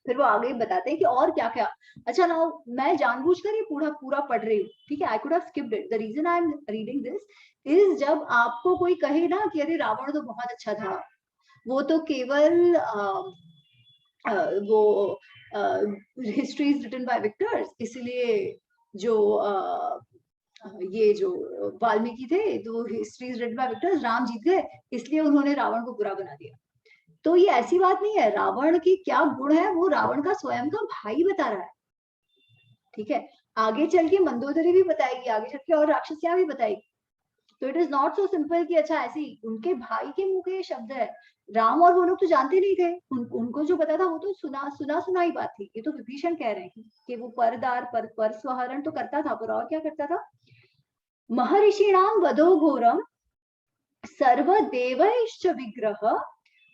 फिर वो आगे बताते हैं कि और क्या क्या। अच्छा ना, मैं जानबूझकर ये पूरा पूरा पढ़ रही हूँ, ठीक है, I could have skipped it, the reason I am reading this is, जब आपको कोई कहे ना कि अरे रावण तो बहुत अच्छा था, वो तो केवल वो history is written by victors, इसलिए जो ये जो वाल्मीकि थे, तो history is written by victors, Ram जीत गए इसलिए उन्होंने रावण को बुरा बना दिया। तो ये ऐसी बात नहीं है, रावण की क्या गुण है वो रावण का स्वयं का भाई बता रहा है, ठीक है। आगे चल के मंदोदरी भी बताएगी, आगे चल के और राक्षसियां भी बताएगी। तो it is not so simple कि अच्छा ऐसी उनके भाई के मुंह के ये शब्द है। राम और वो लोग तो जानते नहीं थे, उनको जो पता था वो तो सुना ही बात थी। ये तो विभीषण कह रहे हैं कि वो परदार पर स्वहरण तो करता था, पर और क्या करता था। महर्षिणाम वधो घोरम सर्वदेवैश्च विग्रह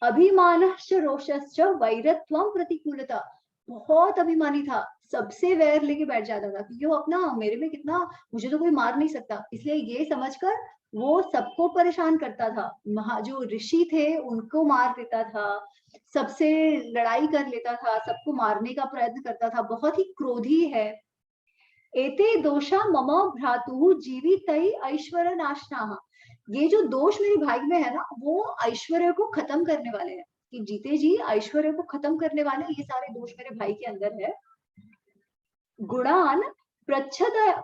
अभिमानश्च रोषश्च वैरत्वम प्रतिकूलता। बहुत अभिमानी था, सबसे वैर लेके बैठ जाता था, क्योंकि वो अपना मेरे में कितना, मुझे तो कोई मार नहीं सकता, इसलिए ये समझकर वो सबको परेशान करता था। जो ऋषि थे उनको मार देता था, सबसे लड़ाई कर लेता था, सबको मारने का प्रयत्न करता था, बहुत ही क्रोधी है। एते दोषा मम भ्रातु जीवितै ऐश्वर्य नाशनाः। ये जो दोष मेरे भाई में है ना, वो ऐश्वर्य को खत्म करने वाले हैं, कि जीते जी ऐश्वर्य को खत्म करने वाले ये सारे दोष मेरे भाई के अंदर है। गुणान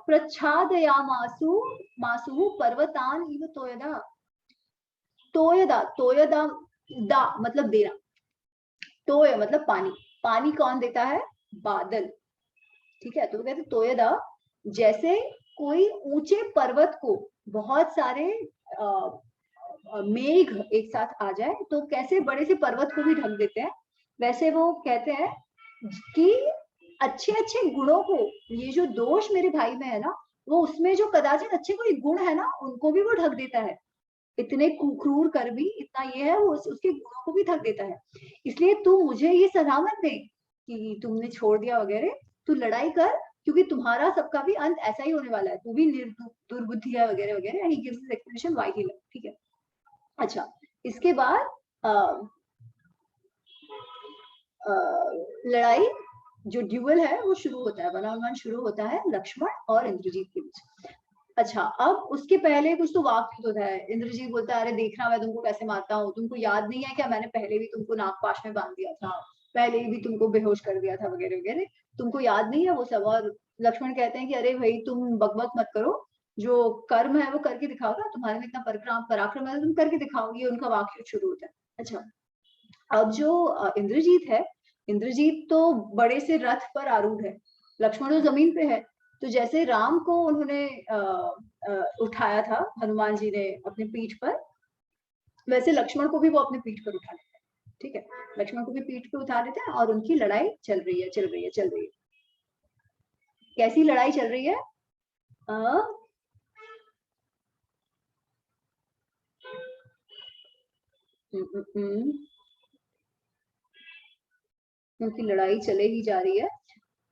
प्रच्छादयामासु मासु पर्वतान इव तोयदा। तोयदा दा मतलब देना, तोय मतलब पानी, पानी कौन देता है, बादल, ठीक है। तो कहते तोयदा, जैसे कोई ऊंचे पर्वत को बहुत सारे मेघ एक साथ आ जाए तो कैसे बड़े से पर्वत को भी ढक देते हैं, वैसे वो कहते हैं कि अच्छे अच्छे गुणों को, ये जो दोष मेरे भाई में है ना, वो उसमें जो कदाचित अच्छे कोई गुण है ना, उनको भी वो ढक देता है। इतने क्रूर कर भी इतना ये है, वो उसके गुणों को भी ढक देता है। इसलिए तू मुझे ये सलाह मत दे कि तुमने छोड़ दिया वगैरह, तू लड़ाई कर, क्योंकि तुम्हारा सबका भी अंत ऐसा ही होने वाला है, तू भी दुर्बुद्धि है वगैरह वगैरह। He gives explanation why he left, ठीक है। अच्छा, इसके बाद लड़ाई जो ड्यूअल है वो शुरू होता है, वन ऑन वन शुरू होता है लक्ष्मण और इंद्रजीत के बीच। अच्छा, अब उसके पहले कुछ तो वाक्य होता है, इंद्रजीत बोलता है अरे देखना मैं तुमको कैसे मारता हूँ, तुमको याद नहीं है क्या, मैंने पहले भी तुमको नागपाश में बांध दिया था, पहले भी तुमको बेहोश कर दिया था वगैरह वगैरह, तुमको याद नहीं है वो सब। और लक्ष्मण कहते हैं कि अरे भाई तुम बकबक मत करो, जो कर्म है वो करके दिखाओ ना, तुम्हारे में इतना पराक्रम है, तुम करके दिखाओ, ये उनका वाक्य शुरू होता है। अच्छा, अब जो इंद्रजीत है, इंद्रजीत तो बड़े से रथ पर आरूढ़ है, लक्ष्मण तो जमीन पे है। तो जैसे राम को उन्होंने उठाया था हनुमान जी ने अपनी पीठ पर, वैसे लक्ष्मण को भी वो अपनी पीठ पर उठा लेते हैं, ठीक है। लक्ष्मण को भी पीठ पे उठा लेते हैं और उनकी लड़ाई चल रही है, चल रही है, चल रही है। कैसी लड़ाई चल रही है, उनकी लड़ाई चले ही जा रही है,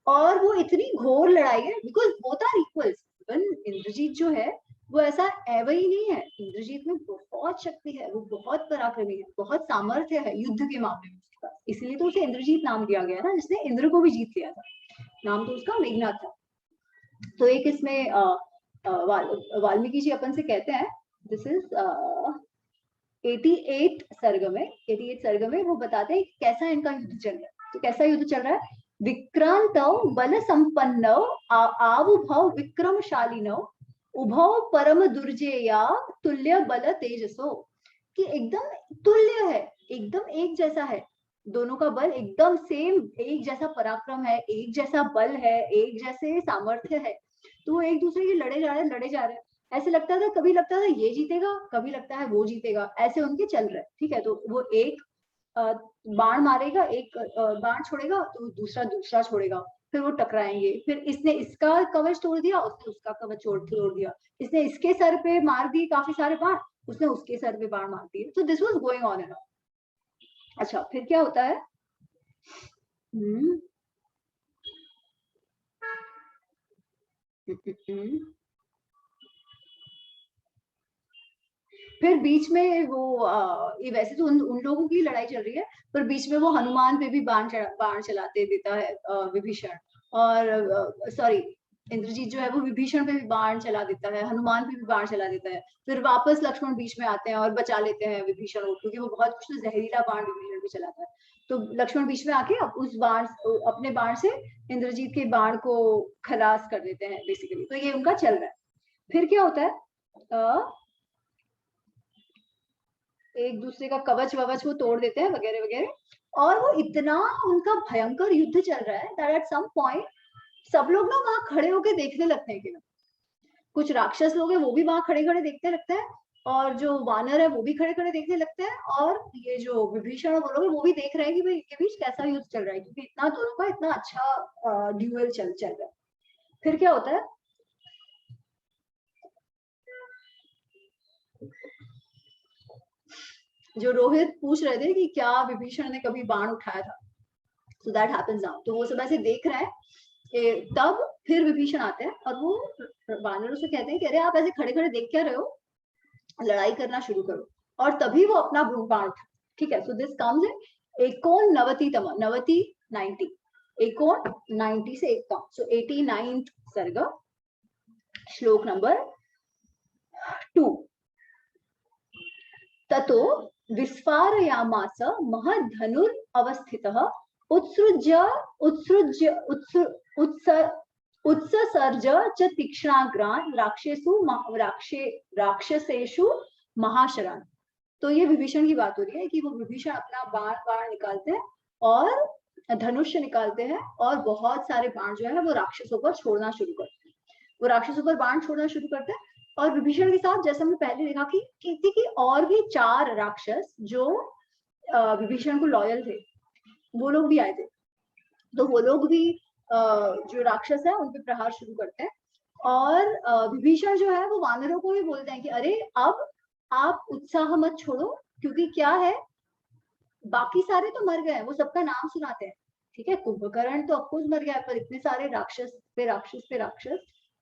और वो इतनी घोर लड़ाई है, because both are equals. Even Indrajit जो है वो ऐसा एवं ही नहीं है, इंद्रजीत में बहुत शक्ति है, वो बहुत पराक्रमी है, बहुत सामर्थ्य है युद्ध के मामले में उसके पास, इसलिए तो उसे इंद्रजीत नाम दिया गया ना, जिसने इंद्र को भी जीत लिया था। नाम तो उसका मेघनाथ था। तो एक इसमें वाल्मीकि जी अपन से कहते हैं, दिस इज 88 सर्ग में, 88 सर्ग में वो बताते हैं कैसा इनका युद्ध चल रहा है। तो कैसा युद्ध चल रहा है, विक्रांत बल संपन्न आबुभव विक्रमशालिनो उभव परम दुर्जेया तुल्य बल तेजसो। कि एकदम तुल्य है, एकदम एक जैसा है, दोनों का बल एकदम सेम, एक जैसा पराक्रम है, एक जैसा बल है, एक जैसे सामर्थ्य है। तो एक दूसरे के लड़े जा रहे, लड़े जा रहे, ऐसे लगता था, कभी लगता था ये जीतेगा, कभी लगता है वो जीतेगा, ऐसे उनके चल रहे, ठीक है। तो वो एक बाण मारेगा, एक बाण छोड़ेगा तो दूसरा छोड़ेगा, फिर वो टकराएंगे, फिर इसने इसका कवच तोड़ दिया, उसने उसका कवच तोड़ दिया, इसने इसके सर पे मार दिए काफी सारे बाण, उसने उसके सर पे बाण मार दिए। तो this was going on and on. अच्छा, फिर क्या होता है? फिर बीच में वो ये वैसे तो उन लोगों की लड़ाई चल रही है, पर बीच में वो हनुमान पे भी बाण चलाते देता है विभीषण, और सॉरी इंद्रजीत जो है वो विभीषण पे भी बाण चला देता है, हनुमान पे भी बाण चला देता है। फिर वापस लक्ष्मण बीच में आते हैं और बचा लेते हैं विभीषण को, क्योंकि वो बहुत कुछ जहरीला बाण विभीषण पे चलाता है। तो लक्ष्मण बीच में आके उस बाण, अपने बाण से इंद्रजीत के बाण को खलास कर देते हैं बेसिकली। तो ये उनका चल रहा है। फिर क्या होता है? एक दूसरे का कवच ववच वो तोड़ देते हैं वगैरह वगैरह, और वो इतना उनका भयंकर युद्ध चल रहा है दैट एट सम पॉइंट सब लोग ना वहां खड़े होकर देखने लगते हैं। कि कुछ राक्षस लोग हैं वो भी वहां खड़े खड़े देखते लगते हैं, और जो वानर है वो भी खड़े खड़े देखने लगते हैं, और ये जो विभीषण वो लोग वो भी देख रहे हैं कि भाई इनके बीच कैसा युद्ध चल रहा है, क्योंकि इतना दोनों का इतना अच्छा ड्यूएल चल रहा है। फिर क्या होता है? जो रोहित पूछ रहे थे कि क्या विभीषण ने कभी बाण उठाया था, सो दैट हैपेंस नाउ। तो वो सब ऐसे देख रहे हैं। तब फिर विभीषण आते हैं और वो वानरों से कहते हैं कि अरे आप ऐसे खड़े खड़े देख क्या रहे हो, लड़ाई करना शुरू करो। और तभी वो अपना बाण उठा। ठीक है, सो दिस कम्स इन एकोन नवतितम, नवति 90, एकोन 90 से एक कम, सो 89th सर्ग, श्लोक नंबर 2। ततो विस्फारयामास महद्धनुर अवस्थितः उत्सृज्य उत्सृज्य उत्ससर्ज च तीक्ष्णाग्रान् राक्षसेषु महाशरान्। तो ये विभीषण की बात हो रही है कि वो विभीषण अपना बाण निकालते हैं और धनुष निकालते हैं, और बहुत सारे बाण जो है वो राक्षसों पर छोड़ना शुरू करते हैं। वो राक्षसों पर बाण छोड़ना शुरू करते हैं, और विभीषण के साथ जैसे हमने पहले देखा कि और भी 4 राक्षस जो विभीषण को लॉयल थे, वो लोग भी आए थे। तो वो लोग भी जो राक्षस है उन पे प्रहार शुरू करते हैं, और विभीषण जो है वो वानरों को भी बोलते हैं कि अरे अब आप उत्साह मत छोड़ो, क्योंकि क्या है, बाकी सारे तो मर गए, वो सबका नाम सुनाते हैं। ठीक है, कुंभकर्ण तो ऑफकोर्स मर गया, पर इतने सारे राक्षस पे राक्षस पे राक्षस,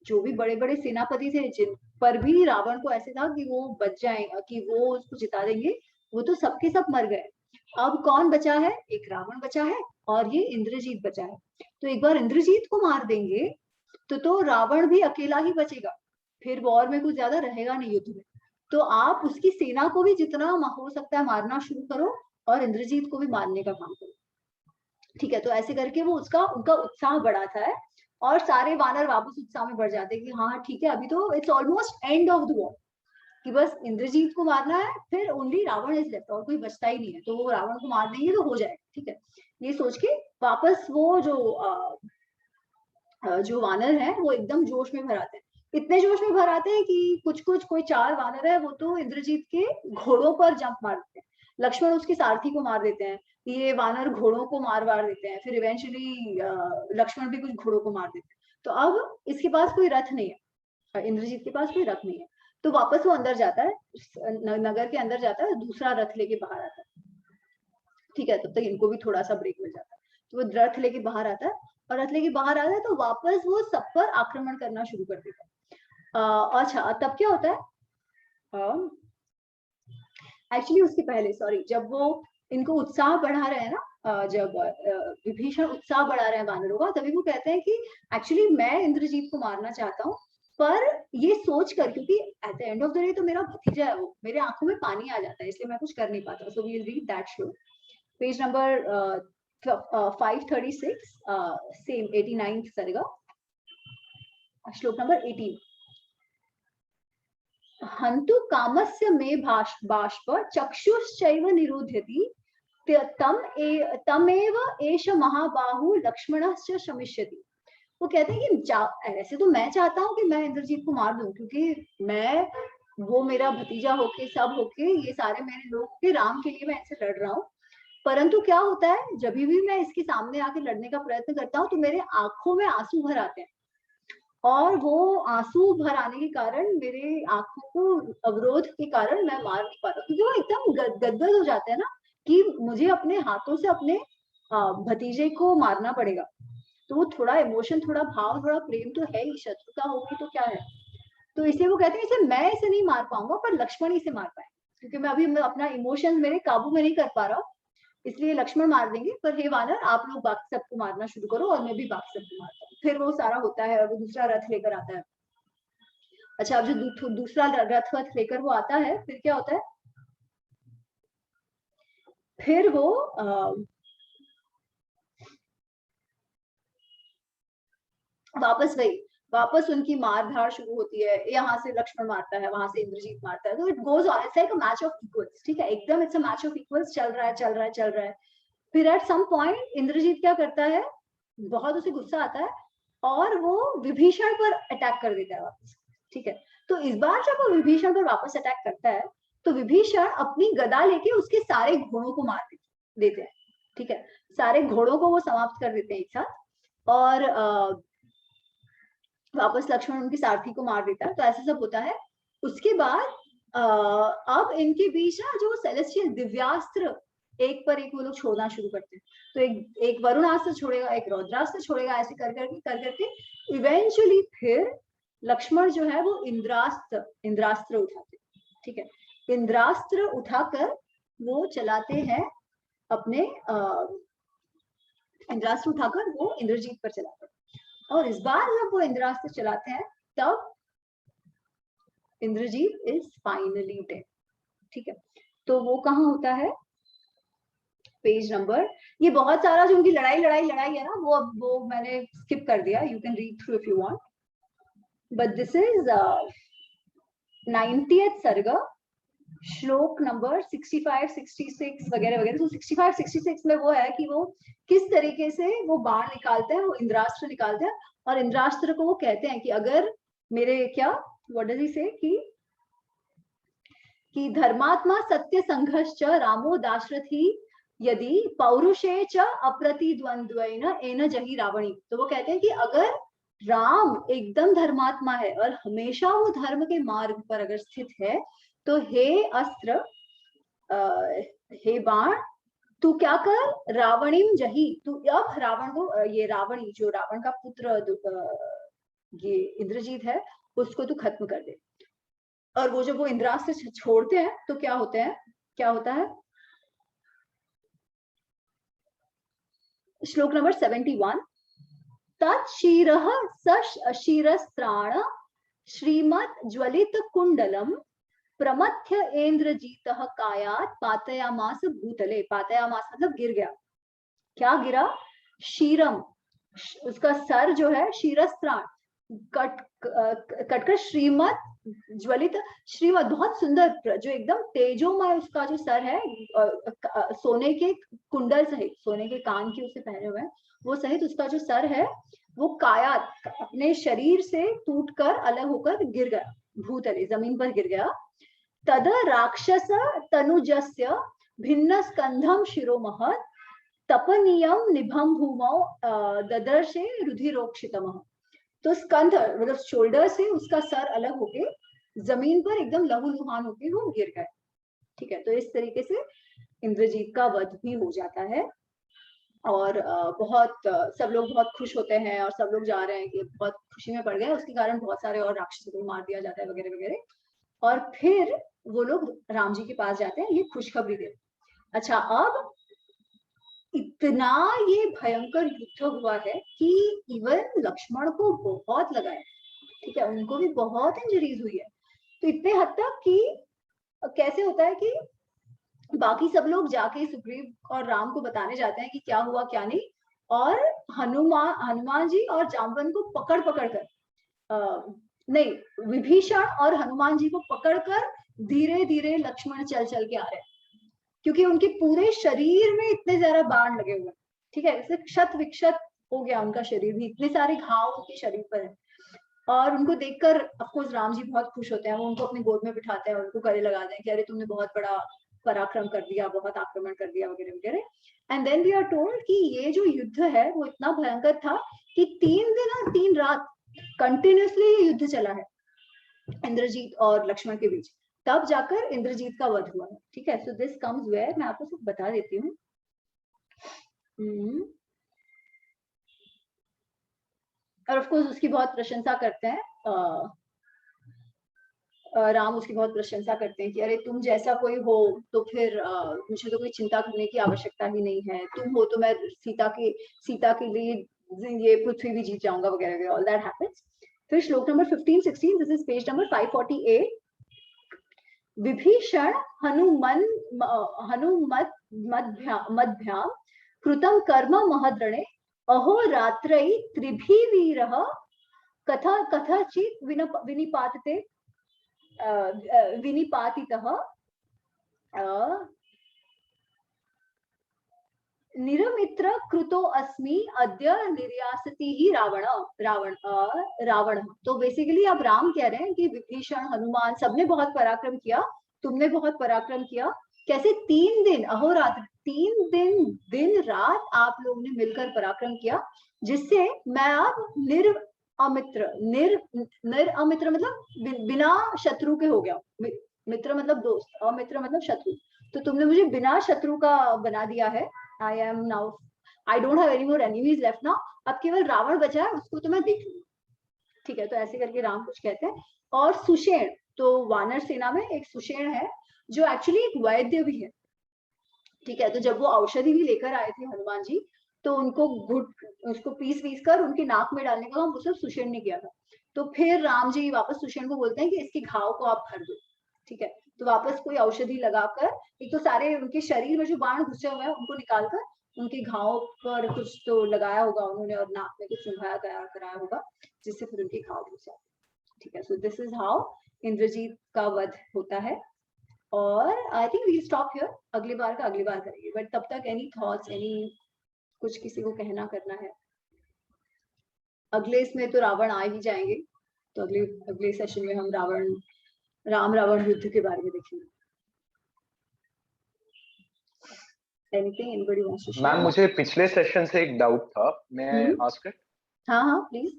जो भी बड़े बड़े सेनापति थे जिन पर भी रावण को ऐसे था कि वो बच जाएगा, कि वो उसको जिता देंगे, वो तो सबके सब मर गए। अब कौन बचा है? एक रावण बचा है, और ये इंद्रजीत बचा है। तो एक बार इंद्रजीत को मार देंगे तो रावण भी अकेला ही बचेगा, फिर वॉर में कुछ ज्यादा रहेगा नहीं युद्ध में। तो आप उसकी सेना को भी जितना हो सकता है मारना शुरू करो, और इंद्रजीत को भी मारने का काम करो। ठीक है, तो ऐसे करके वो उनका उत्साह बढ़ाता है, और सारे वानर वापस उत्साह में बढ़ जाते हैं कि हाँ ठीक है, अभी तो it's almost end of the war, कि बस इंद्रजीत को मारना है, फिर ओनली रावण इज लेफ्ट, और कोई बचता ही नहीं है, तो वो रावण को मार देंगे तो हो जाएगा। ठीक है, ये सोच के वापस वो जो वानर है वो एकदम जोश में भर आते हैं। इतने जोश में भर आते हैं कि कोई 4 वानर है वो तो इंद्रजीत के घोड़ों पर जंप मार देते हैं, लक्ष्मण उसके सारथी को मार देते हैं, ये वानर घोड़ों को मार देते हैं, फिर इवेंचुअली लक्ष्मण भी कुछ घोड़ों को मार देते हैं। तो अब इसके पास कोई रथ नहीं है, इंद्रजीत के पास कोई रथ नहीं है, तो वापस वो अंदर जाता है, नगर के अंदर जाता है, दूसरा रथ लेके बाहर आता है। ठीक है, तब तक इनको भी थोड़ा सा ब्रेक मिल जाता है। तो वो रथ लेके बाहर आता है, और रथ लेके बाहर आता है तो वापस वो सब पर आक्रमण करना शुरू कर देता है। अच्छा, तब क्या होता है? एक्चुअली उसके पहले, सॉरी, जब वो इनको उत्साह बढ़ा रहे हैं ना, जब विभीषण उत्साह बढ़ा रहे हैं वानरों का, तभी वो कहते हैं कि एक्चुअली मैं इंद्रजीत को मारना चाहता हूँ, पर ये सोच कर, क्योंकि at the end of the day तो मेरा भतीजा है, वो मेरे आंखों में पानी आ जाता है, इसलिए मैं कुछ कर नहीं पाता। So we will read that श्लोक, पेज नंबर 536, सेम 89th सर्ग, श्लोक नंबर 18। हंतु कामस्य मे बाष्प चक्षुश्चैव निरुध्यति तमेव एष महाबाहु लक्ष्मणश्च शमिष्यति। वो कहते हैं कि ऐसे तो मैं चाहता हूँ कि मैं इंद्रजीत को मार दूं, क्योंकि मैं, वो मेरा भतीजा होके सब होके, ये सारे मेरे लोग के राम के लिए मैं ऐसे लड़ रहा हूँ, परंतु क्या होता है, जब भी मैं इसके सामने आके लड़ने का प्रयत्न करता हूँ तो मेरे आंखों में आंसू भर आते हैं, और वो आंसू भर आने के कारण, मेरे आंखों को अवरोध के कारण मैं मार नहीं पाता, क्योंकि वो एकदम गदगद हो जाते हैं ना कि मुझे अपने हाथों से अपने भतीजे को मारना पड़ेगा। तो वो थोड़ा इमोशन, थोड़ा भाव, थोड़ा प्रेम तो है ही, शत्रुता होगी तो क्या है। तो इसलिए वो कहते हैं इसे मैं इसे नहीं मार पाऊंगा, पर लक्ष्मण इसे मार पाए, क्योंकि मैं अभी अपना इमोशन मेरे काबू में नहीं कर पा रहा, इसलिए लक्ष्मण मार देंगे। पर हे वानर, आप लोग बाकी सबको मारना शुरू करो और मैं भी बाकी सबको मारता हूँ। फिर वो सारा होता है और वो दूसरा रथ लेकर आता है। अच्छा, अब जो दूसरा रथ वथ लेकर वो आता है, फिर क्या होता है, फिर वो वापस उनकी मार धाड़ शुरू होती है। यहाँ से लक्ष्मण मारता है, वहां से इंद्रजीत मारता है, तो it goes on, it's like a match of equals. ठीक है, एकदम it's a match of equals, चल रहा है चल रहा है चल रहा है। फिर एट सम पॉइंट इंद्रजीत क्या करता है, बहुत उसे गुस्सा आता है और वो विभीषण पर अटैक कर देता है वापस। ठीक है, तो इस बार जब वो विभीषण पर वापस अटैक करता है तो विभीषण अपनी गदा लेके उसके सारे घोड़ों को मार देते हैं। ठीक है, सारे घोड़ों को वो समाप्त कर देते हैं एक साथ, और वापस लक्ष्मण उनके सारथी को मार देता है। तो ऐसा सब होता है। उसके बाद अब इनके बीच ना जो सेलेस्टियल दिव्यास्त्र एक पर एक वो लोग छोड़ना शुरू करते हैं। तो एक वरुणास्त्र छोड़ेगा, एक रौद्रास्त्र छोड़ेगा, ऐसे कर करके इवेंचुअली फिर लक्ष्मण जो है वो इंद्रास्त्र उठाते। ठीक है, इंद्रास्त्र उठाकर वो चलाते हैं अपने इंद्रास्त्र उठाकर वो इंद्रजीत पर चलाते हैं। और इस बार जब वो इंद्रास्त्र चलाते हैं तब इंद्रजीत इज फाइनली डेड। ठीक है, तो वो कहाँ होता है, पेज नंबर, ये बहुत सारा जो उनकी लड़ाई है ना, वो मैंने स्किप कर दिया, you can read through if you want, but this is 90th सर्ग, श्लोक नंबर 65, 66 वगैरह वगैरह। तो 65, 66 में वो है कि वो किस तरीके से वो बाण निकालते हैं, वो इंद्रास्त्र निकालते हैं, और इंद्रास्त्र को वो कहते हैं कि अगर मेरे क्या, व्हाट डज ही से, कि धर्मात्मा सत्य संघर्ष रामो दाशरथी यदि पौरुषे च अप्रतिद्वंद्वेन एन जही रावणी। तो वो कहते हैं कि अगर राम एकदम धर्मात्मा है और हमेशा वो धर्म के मार्ग पर अगर स्थित है, तो हे अस्त्र, हे बाण, तू क्या कर, रावणीम जही, तू अब रावण को, ये रावणी जो रावण का पुत्र ये इंद्रजीत है, उसको तू खत्म कर दे। और वो जब वो इंद्रास्त्र छोड़ते हैं तो क्या होता है, श्लोक नंबर 71, तत्शीरः सशीरस्त्राण श्रीमत् ज्वलित कुंडलम प्रमथ्य इंद्रजीतः कायात पातयामास भूतले। पातयामास मतलब गिर गया। क्या गिरा, शीरम, उसका सर जो है, शीरस्त्राण कटकर श्रीमत ज्वलित, श्रीमत बहुत सुंदर, जो एकदम तेजोमय उसका जो सर है, सोने के कुंडल सहित, सोने के कान के उसे पहने हुए हैं, वो सहित उसका जो सर है वो कायात, अपने शरीर से टूटकर अलग होकर गिर गया, भूतले, जमीन पर गिर गया। तद राक्षस तनुजस्य भिन्न स्कंधम शिरोमहत तपनीयम निभम भूमौ ददर्शे रुधिरोक्षितम। तो स्कंध मतलब शोल्डर से उसका सर अलग होके जमीन पर एकदम लहूलुहान होके वो गिर गए। ठीक है, तो इस तरीके से इंद्रजीत का वध भी हो जाता है। और सब लोग बहुत खुश होते हैं और सब लोग जा रहे हैं कि बहुत खुशी में पड़ गए, उसके कारण बहुत सारे और राक्षसों को मार दिया जाता है वगैरह वगैरह। और फिर वो लोग राम जी के पास जाते हैं ये खुशखबरी दे। अच्छा, अब इतना ये भयंकर युद्ध हुआ है कि इवन लक्ष्मण को बहुत लगा है। ठीक है, उनको भी बहुत इंजरीज हुई है। तो इतने हद तक कि कैसे होता है कि बाकी सब लोग जाके सुग्रीव और राम को बताने जाते हैं कि क्या हुआ क्या नहीं, और हनुमान जी और जामवन को पकड़ कर नहीं, विभीषण और हनुमान जी को पकड़कर धीरे धीरे लक्ष्मण चल के आ रहे हैं, क्योंकि उनके पूरे शरीर में इतने ज्यादा बाण लगे हुए हैं। ठीक है, जैसे क्षत विक्षत हो गया उनका शरीर भी, इतने सारे घाव उनके शरीर पर है। और उनको देखकर ऑफकोर्स राम जी बहुत खुश होते हैं, वो उनको अपनी गोद में बिठाते हैं, उनको गले लगाते हैं कि अरे तुमने बहुत बड़ा पराक्रम कर दिया, बहुत आक्रमण कर दिया वगैरह वगैरह। And then we are told कि ये जो युद्ध है वो इतना भयंकर था कि 3 दिन और 3 रात कंटिन्यूसली ये युद्ध चला है इंद्रजीत और लक्ष्मण के बीच, तब जाकर इंद्रजीत का वध हुआ है। ठीक है, सो दिस कम्स वेयर, मैं आपको सिर्फ बता देती हूँ। और ऑफ कोर्स उसकी बहुत प्रशंसा करते हैं, राम उसकी बहुत प्रशंसा करते हैं कि अरे तुम जैसा कोई हो तो फिर मुझे तो कोई चिंता करने की आवश्यकता ही नहीं है, तुम हो तो मैं सीता के लिए ये पृथ्वी भी जीत जाऊंगा वगैरह वगैरह, ऑल दैट हैपेंस। फिर श्लोक number 15-16, this is page number 548। Vibhishan हनुमत मध्याम कृतं कर्म महद्रणे अहोरात्रै त्रिभिः वीरः कथचित् विनिपातते विनिपातितः निरमित्र कृतो अस्मि अद्य निर्यासति ही रावण। तो बेसिकली अब राम कह रहे हैं कि विभीषण हनुमान सबने बहुत पराक्रम किया, तुमने बहुत पराक्रम किया। कैसे? 3 दिन अहोरात्र, 3 दिन रात आप लोगों ने मिलकर पराक्रम किया, जिससे मैं अब निरअमित्र मतलब बिना शत्रु के हो गया। मित्र मतलब दोस्त, अमित्र मतलब शत्रु, तो तुमने मुझे बिना शत्रु का बना दिया है। I am now, I don't have any more enemies left now, अब केवल रावण बचा है, उसको तो मैं देख लूंगा। ठीक है, तो ऐसे करके राम कुछ कहते हैं। और सुषेण, तो वानर सेना में एक सुषेण है जो एक्चुअली एक वैद्य भी है। ठीक है, तो जब वो औषधि भी लेकर आए थे हनुमान जी, तो उनको उसको पीस कर उनकी नाक में डालने का काम वो सब सुषेण ने किया था। तो फिर राम जी वापस सुषेण को बोलते हैं कि इसके घाव को आप भर दो। ठीक है, तो वापस कोई औषधि लगाकर, एक तो सारे उनके शरीर में जो बाण घुसे हुए हैं उनको निकालकर उनके घाव पर कुछ तो लगाया होगा उन्होंने, और नाक में कुछ चुंभाया कराया होगा, जिससे फिर उनके घाव घुसा। ठीक है, so this is how Indrajit का वध होता है। और I think we stop here, अगली बार का अगली बार करेंगे। बट तब तक एनी थॉट्स, एनी कुछ किसी को कहना करना है? अगले इसमें तो रावण आ ही जाएंगे, तो अगले सेशन में हम राम रावण युद्ध के बारे में देखेंगे। Anything anybody wants to share? Ma'am, मुझे पिछले सेशन से एक डाउट था, मैं आस्क इट? हाँ प्लीज।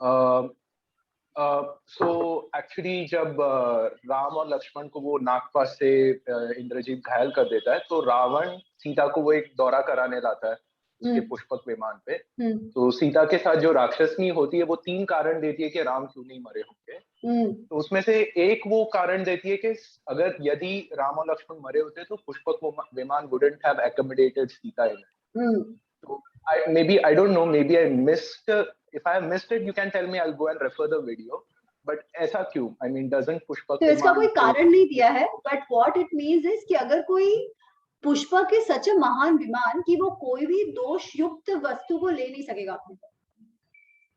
सो एक्चुअली जब राम और लक्ष्मण को वो नागपाश से इंद्रजीत घायल कर देता है, तो रावण सीता को वो एक दौरा कराने लाता है उसके पुष्पक विमान पे। तो सीता के साथ जो राक्षसनी होती है वो 3 कारण देती है कि राम क्यों नहीं मरे होंगे। तो उसमें से एक वो कारण देती है कि अगर यदि राम और लक्ष्मण मरे होते तो पुष्पक विमान wouldn't have accommodated Sita in it. So maybe I don't know, maybe I missed. If I have missed it, you can tell me. I'll go and refer the video. But ऐसा क्यों? I mean, doesn't पुष्पक तो इसका कोई कारण नहीं दिया है, but what it means is कि अगर कोई पुष्पक is such a महान विमान कि वो कोई भी दोष युक्त वस्तु को ले नहीं सकेगा अपने पर।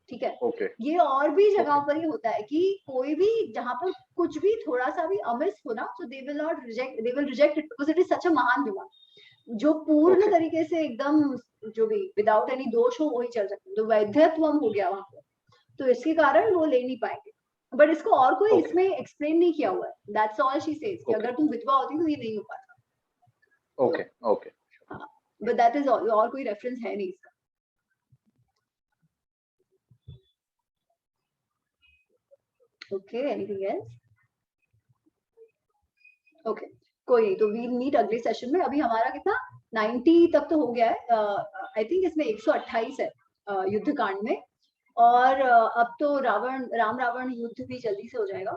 ठीक है, ये और भी जगहों पर ये होता है कि कोई भी जहां पर कुछ भी थोड़ा सा भी अमिस हो ना, so they will reject it because it is such a महान विमान जो पूर्ण तरीके से एकदम जो भी विदाउट एनी दोष हो वही चल सकते हैं। तो वैधत्व हो गया वहां पर, तो इसके कारण वो ले नहीं पाएंगे। बट इसको और कोई इसमें एक्सप्लेन नहीं किया हुआ है। दैट्स ऑल शी सेज कि अगर तुम विधवा होती तो ये नहीं हो पाता। Okay but that is all, और कोई रेफरेंस है नहीं इसका। Okay, anything else? ओके, कोई नहीं, तो वी मीट अगले सेशन में। अभी हमारा कितना 90 तक तो हो गया है। आई थिंक इसमें 128 है युद्ध कांड में, और अब तो राम रावण युद्ध भी जल्दी से हो जाएगा।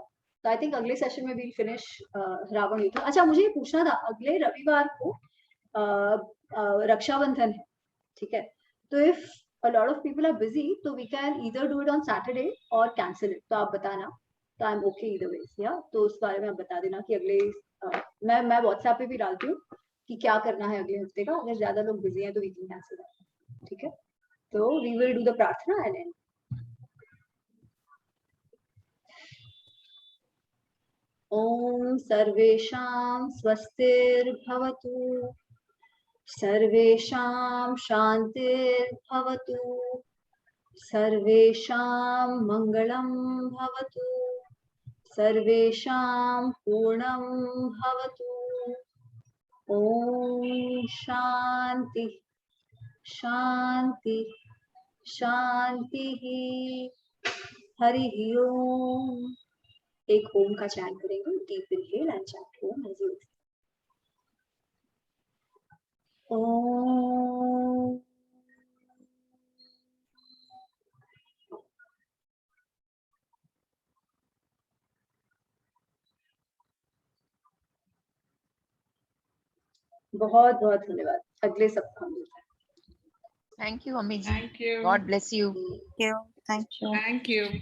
तो आई थिंक अगले सेशन में वी फिनिश रावण युद्ध। अच्छा, मुझे ये पूछना था, अगले रविवार को रक्षाबंधन है। ठीक है, तो if a lot of people are busy, तो we can either do it on Saturday or cancel it. तो आप बताना, तो I am okay either ways, या तो उस बारे में आप बता देना कि अगले मैं व्हाट्सएप पे भी डालती हूँ कि क्या करना है अगले हफ्ते का। अगर ज्यादा लोग बिजी हैं तो वी कैन कैंसिल। ठीक है, तो वी विल डू द प्रार्थना एंड एंड। ओम सर्वेषां स्वस्तिर्भवतु, सर्वेषां शान्तिर्भवतु, सर्वेषां मंगलं भवतु, सर्वेषां पूर्णं भवतु। ओम शांति शांति शांति। हरि ओम। एक ओम का चैंट करेंगे, deep inhale and chant Om as you. Om. बहुत बहुत धन्यवाद। अगले सप्ताह मिलते हैं। Thank you, Ami ji. Thank you. God bless you. Thank you. Thank you. Thank you.